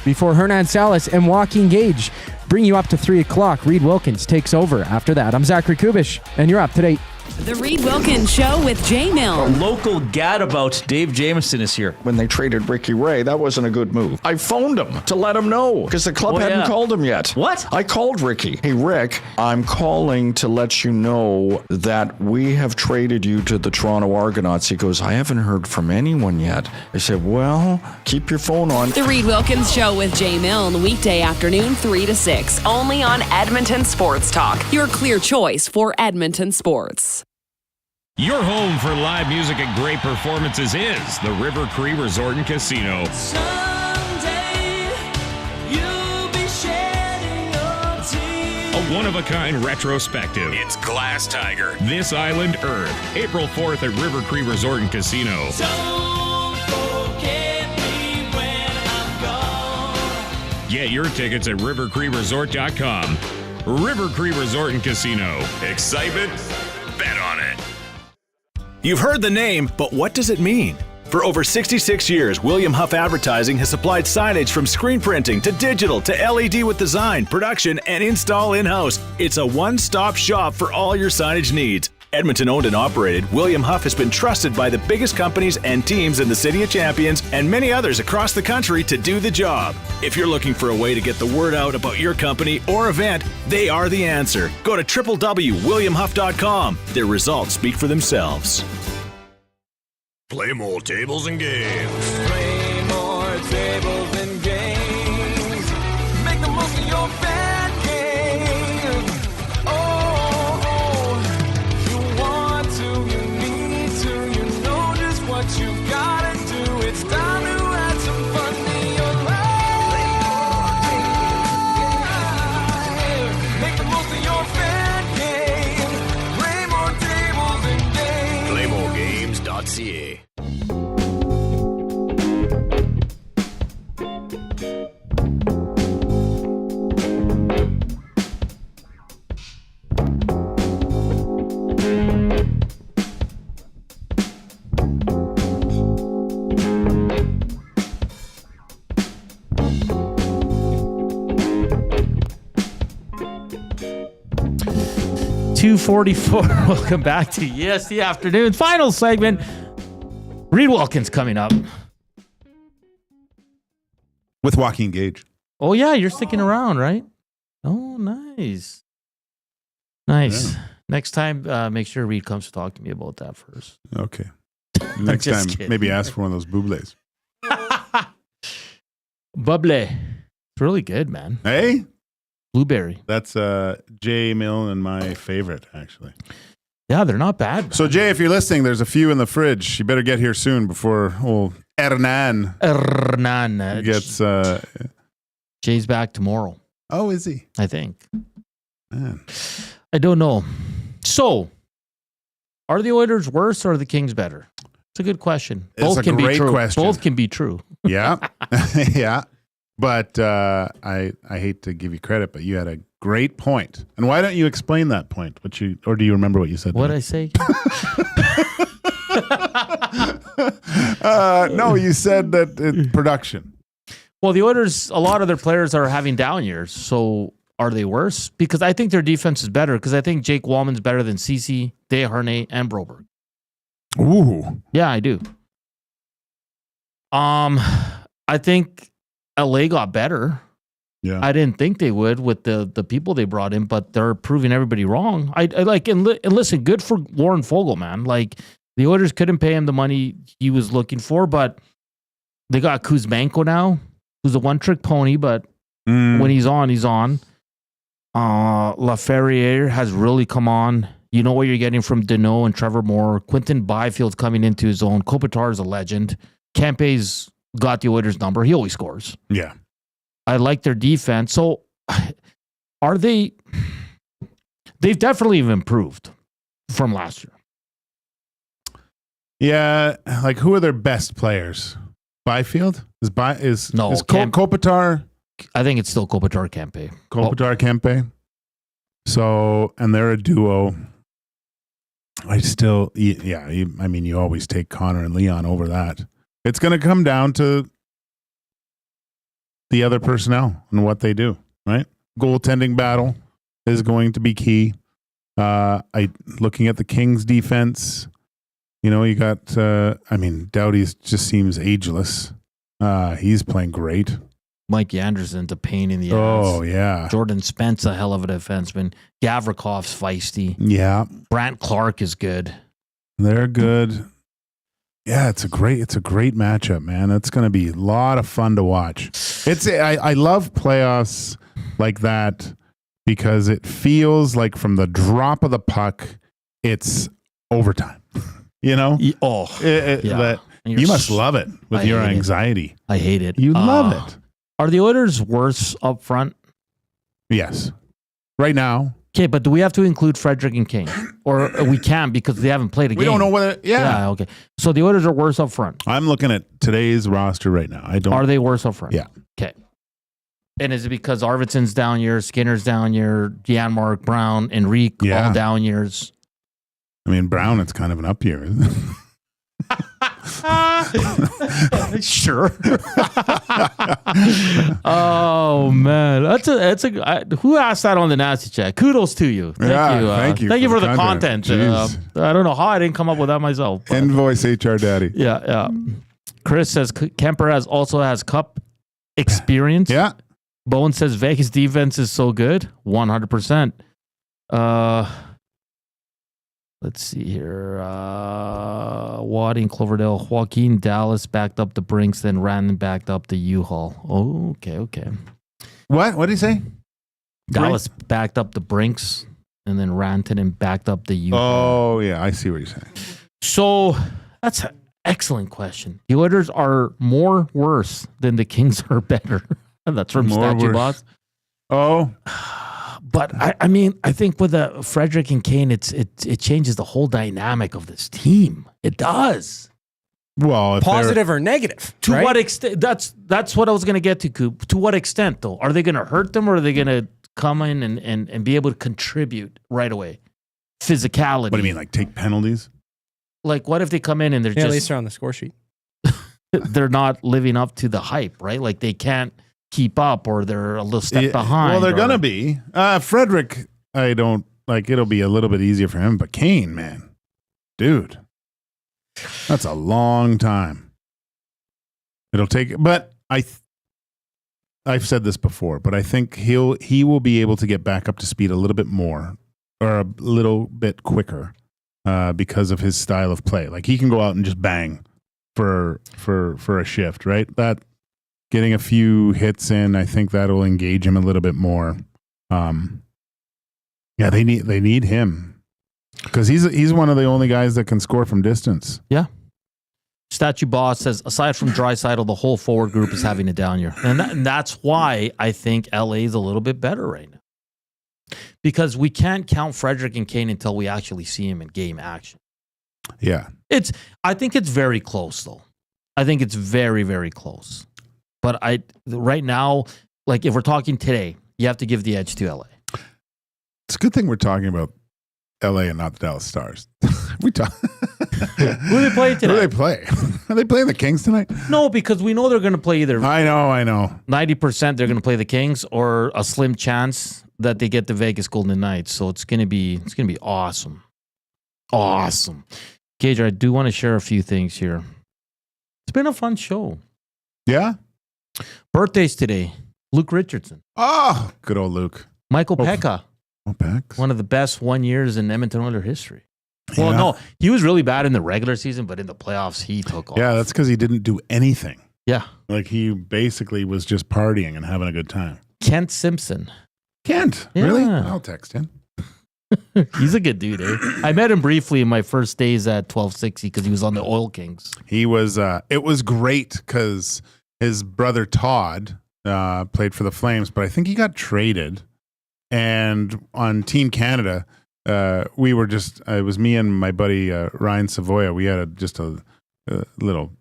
before Hernan Salas and Joaquin Gage bring you up to 3 o'clock. Reed Wilkins takes over after that. I'm Zachary Kubusch, and you're up to date. The Reed Wilkins Show with Jay Milne. Local gadabout Dave Jameson is here. When they traded Ricky Ray, that wasn't a good move. I phoned him to let him know because the club hadn't called him yet. What? I called Ricky. Hey, Rick, I'm calling to let you know that we have traded you to the Toronto Argonauts. He goes, I haven't heard from anyone yet. I said, well, keep your phone on. The Reed Wilkins Show with Jay Milne, weekday afternoon 3 to 6, only on Edmonton Sports Talk. Your clear choice for Edmonton sports. Your home for live music and great performances is the River Cree Resort and Casino. Someday you'll be shedding your tears. A one-of-a-kind retrospective. It's Glass Tiger, This Island Earth, April 4th at River Cree Resort and Casino. Don't forget me when I'm gone. Get your tickets at rivercreeresort.com. River Cree Resort and Casino. Excitement? Bet on it. You've heard the name, but what does it mean? For over 66 years, William Huff Advertising has supplied signage from screen printing to digital to LED with design, production, and install in-house. It's a one-stop shop for all your signage needs. Edmonton owned and operated, William Huff has been trusted by the biggest companies and teams in the City of Champions and many others across the country to do the job. If you're looking for a way to get the word out about your company or event, they are the answer. Go to www.williamhuff.com. Their results speak for themselves. Play more tables and games. Play more tables and games. Make the most of your fan game. Oh, you want to, you need to, you know just what you gotta do. It's time to add some fun to your life. Make the most of your fan game. Play more tables and games. PlayMoreGames.ca. .244. Welcome back to EST Afternoon. Final segment. Reed Wilkins coming up. With Joaquin Gage. Oh, yeah. You're sticking around, right? Oh, nice. Nice. Yeah. Next time, make sure Reed comes to talk to me about that first. Okay. Next time, kidding. maybe ask for one of those bublés. Bubbly. It's really good, man. Hey? Blueberry. That's Jay Milne and my favorite, actually. Yeah, they're not bad, man. So, Jay, if you're listening, there's a few in the fridge. You better get here soon before old Hernan gets... Jay's back tomorrow. Oh, is he? I think. Man. I don't know. So, are the Oilers worse or are the Kings better? It's a good question. It's a great question. Both can be true. Yeah. Yeah. But I hate to give you credit, but you had a Great point. And why don't you explain that point? Or do you remember what you said? What did I say? No, you said that production. Well, the Oilers, a lot of their players are having down years. So are they worse? Because I think their defense is better. Because I think Jake Wallman's better than Ceci, Desharnais, and Broberg. Ooh. Yeah, I do. I think LA got better. Yeah. I didn't think they would with the people they brought in, but they're proving everybody wrong. I like and listen, good for Warren Fogle, man. Like the Oilers couldn't pay him the money he was looking for, but they got Kuzmenko now, who's a one-trick pony, but when he's on, he's on. Laferriere has really come on. You know what you're getting from Deneau and Trevor Moore. Quinton Byfield's coming into his own. Kopitar's a legend. Kempe's got the Oilers' number. He always scores. Yeah. I like their defense. So are they... They've definitely improved from last year. Yeah, like who are their best players? Byfield? Is Kopitar? I think it's still Kopitar Kempe. Kopitar Kempe. So, and they're a duo. I mean, you always take Connor and Leon over that. It's going to come down to the other personnel and what they do, right? Goaltending battle is going to be key. Looking at the Kings defense, you know, you got, Doughty just seems ageless. He's playing great. Mike Anderson's a pain in the ass. Oh, yeah. Jordan Spence, a hell of a defenseman. Gavrikov's feisty. Yeah. Brant Clark is good. They're good. Yeah, it's a great matchup, man. It's going to be a lot of fun to watch. I love playoffs like that because it feels like from the drop of the puck, it's overtime. You know? Yeah. You must love it with your anxiety. I hate it. You love it. Are the Oilers worse up front? Yes. Right now. Okay, but do we have to include Frederick and Kane? Or we can't because they haven't played a game? We don't know whether... Yeah. Okay. So the Oilers are worse up front. I'm looking at today's roster right now. Are they worse up front? Yeah. Okay. And is it because Arvidsson's down year, Skinner's down year, Janmark, Brown, Enrique, all down years? I mean, Brown, it's kind of an up year, isn't it? Sure. Oh man, who asked that on the Nasty Chat? Kudos to you. Thank you. Thank you for the content. I don't know how I didn't come up with that myself. But. Invoice HR Daddy. Yeah. Chris says Kemper also has cup experience. Yeah. Bowen says Vegas defense is so good. 100%. Let's see here. Wadding, Cloverdale, Joaquin Dallas backed up the Brinks, then Rantanen backed up the U-Haul. Oh, okay. What did he say? Dallas backed up the Brinks, and then Rantanen backed up the U-Haul. Oh, yeah. I see what you're saying. So that's an excellent question. The Oilers are more worse than the Kings are better. That's from Statue Boss. Oh. But I mean, I think with Frederick and Kane, it changes the whole dynamic of this team. It does. Well, positive or negative. To what extent? That's what I was going to get to, Koob. To what extent, though? Are they going to hurt them, or are they going to come in and be able to contribute right away? Physicality. What do you mean, like take penalties? Like, what if they come in and they're just... At least they're on the score sheet. They're not living up to the hype, right? Like, they can't keep up, or they're a little step behind. Well, they're going to be. Frederick, I don't... Like, it'll be a little bit easier for him, but Kane, man. Dude. That's a long time. It'll take... But I've said this before, but I think he will be able to get back up to speed a little bit more, or a little bit quicker, because of his style of play. Like, he can go out and just bang for a shift, right? That getting a few hits in, I think that'll engage him a little bit more. Yeah, they need him because he's one of the only guys that can score from distance. Yeah. Statue Boss says, aside from Draisaitl, the whole forward group is having a down year. And that's why I think LA is a little bit better right now. Because we can't count Frederick and Kane until we actually see him in game action. Yeah. I think it's very close, though. I think it's very, very close. But right now, like if we're talking today, you have to give the edge to LA. It's a good thing we're talking about LA and not the Dallas Stars. We talk. Who they play tonight? Who they play? Are they playing the Kings tonight? No, because we know they're going to play either. I know. 90% they're going to play the Kings, or a slim chance that they get the Vegas Golden Knights. So it's going to be awesome. Awesome. Gage, I do want to share a few things here. It's been a fun show. Yeah? Birthdays today. Luke Richardson. Oh, good old Luke. Michael Pekka. Oh, Peck. One of the best 1 years in Edmonton Oilers history. Well, Yeah. no, he was really bad in the regular season, but in the playoffs, he took off. Yeah, that's because he didn't do anything. Yeah. Like he basically was just partying and having a good time. Kent Simpson. Kent? Yeah. Really? I'll text him. He's a good dude, eh? I met him briefly in my first days at 1260 because he was on the Oil Kings. He was, it was great because his brother Todd played for the Flames, but I think he got traded. And on Team Canada, we were just, it was me and my buddy Ryan Savoya. We had just a little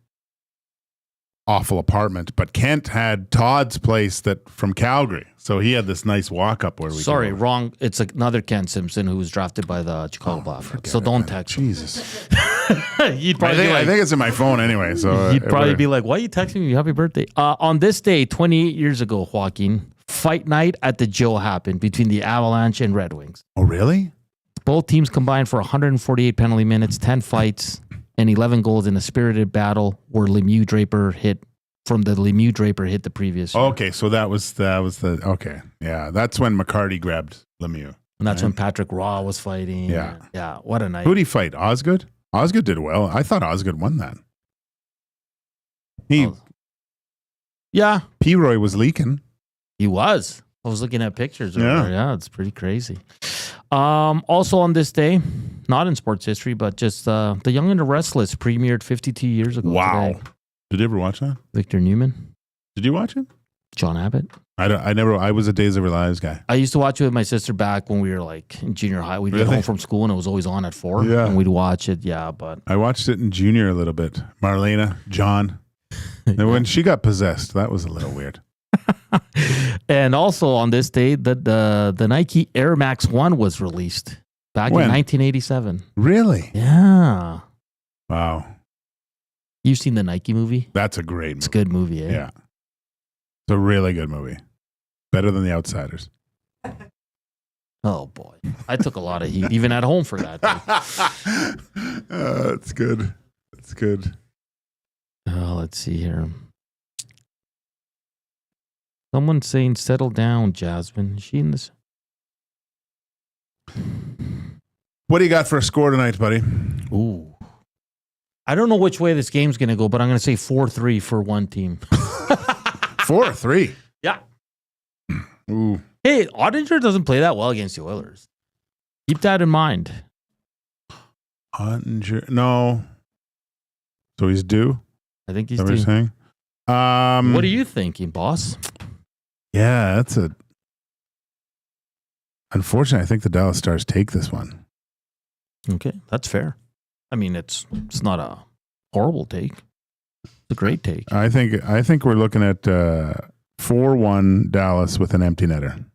awful apartment, but Kent had Todd's place from Calgary. So he had this nice walk up where we Sorry, could go. wrong. It's another Kent Simpson who was drafted by the Chicago Blackhawks. So don't text him. Jesus. You'd probably I think it's in my phone anyway. So you'd probably be like, why are you texting me? Happy birthday. On this day, 28 years ago, Joaquin, fight night at the Joe happened between the Avalanche and Red Wings. Oh, really? Both teams combined for 148 penalty minutes, 10 fights, and 11 goals in a spirited battle where Lemieux Draper hit the previous year. Okay, so that was the okay. Yeah, that's when McCarty grabbed Lemieux. And that's when Patrick Raw was fighting. Yeah. Yeah, what a night. Who'd he fight? Osgood? Osgood did well. I thought Osgood won that. Yeah. P-Roy was leaking. He was. I was looking at pictures. Yeah. Yeah, it's pretty crazy. Also on this day, not in sports history, but just The Young and the Restless premiered 52 years ago. Wow. Today. Did you ever watch that? Victor Newman. Did you watch it? John Abbott. I was a Days of Our Lives guy. I used to watch it with my sister back when we were like in junior high. We'd get home from school and it was always on at 4. Yeah. And we'd watch it. Yeah, but I watched it in junior a little bit. Marlena, John. And when she got possessed, that was a little weird. And also on this day, the Nike Air Max 1 was released back in 1987. Really? Yeah. Wow. You've seen the Nike movie? That's a great movie. It's a good movie, eh? Yeah. It's a really good movie. Better than The Outsiders. Oh, boy. I took a lot of heat, even at home for that. It's good. It's good. Let's see here. Someone's saying, settle down, Jasmine. Is she in this? What do you got for a score tonight, buddy? Ooh. I don't know which way this game's going to go, but I'm going to say 4-3 for one team. 4-3? Yeah. Ooh. Hey, Ottinger doesn't play that well against the Oilers. Keep that in mind. Ottinger, no. So he's due? I think he's Is that what due. you're saying? What are you thinking, boss? Yeah, unfortunately, I think the Dallas Stars take this one. Okay, that's fair. I mean, it's not a horrible take. It's a great take. I think we're looking at 4-1 Dallas with an empty netter.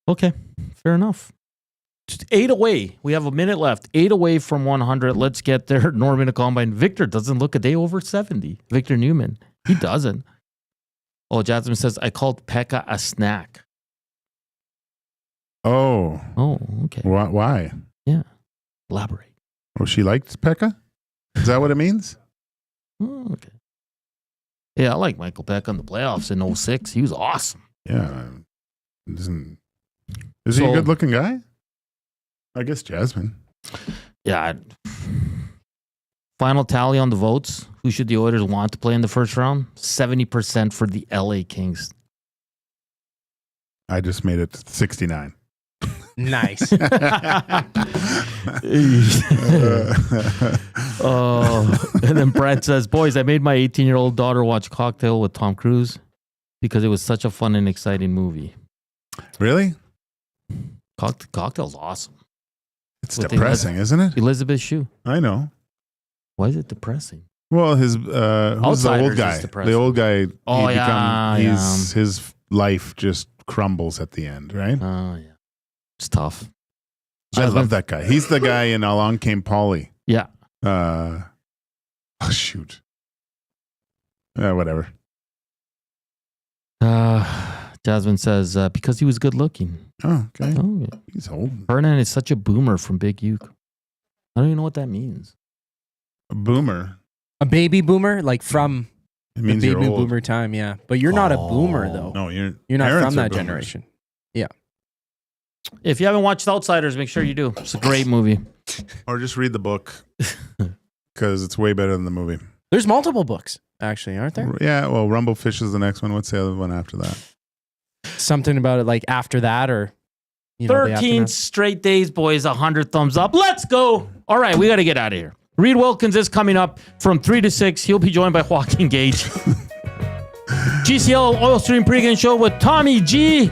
Okay, fair enough. Just 8 away. We have a minute left. 8 away from 100. Let's get there. Norman a combine. Victor doesn't look a day over 70. Victor Newman. He doesn't. Oh, Jasmine says, I called Pekka a snack. Oh. Oh, okay. Why? Yeah. Elaborate. Oh, she liked Pekka? Is that what it means? Oh, okay. Yeah, I like Michael Pekka in the playoffs in 06. He was awesome. Yeah. Is he a good-looking guy? I guess Jasmine. Yeah. Final tally on the votes. Who should the Oilers want to play in the first round? 70% for the LA Kings. I just made it 69. Nice. Oh, and then Brett says, boys, I made my 18-year-old daughter watch Cocktail with Tom Cruise because it was such a fun and exciting movie. Really? Cocktail's awesome. It's depressing, isn't it? Elizabeth Shue. I know. Why is it depressing? Well, who's the old guy? The old guy. Oh, his life just crumbles at the end, right? Oh, yeah. It's tough. I love that guy. He's the guy in Along Came Polly. Yeah. Oh, shoot. Whatever. Jasmine says, because he was good looking. Oh, okay. Oh, yeah. He's old. Hernan is such a boomer from Big Uke. I don't even know what that means. A boomer? A baby boomer? Like from It means the you're baby old. boomer time, yeah. But you're not a boomer, though. No, you're not parents from are that boomers. generation. Yeah. If you haven't watched Outsiders, make sure you do. It's a great movie. Or just read the book because it's way better than the movie. There's multiple books, actually, aren't there? Yeah, well, Rumblefish is the next one. What's the other one after that? Something about it like after that or, you know, the 13 aftermath. straight days, boys. 100 thumbs up. Let's go. All right, we got to get out of here. Reed Wilkins is coming up from 3 to 6. He'll be joined by Joaquin Gage. GCL Oil Stream pregame show with Tommy G.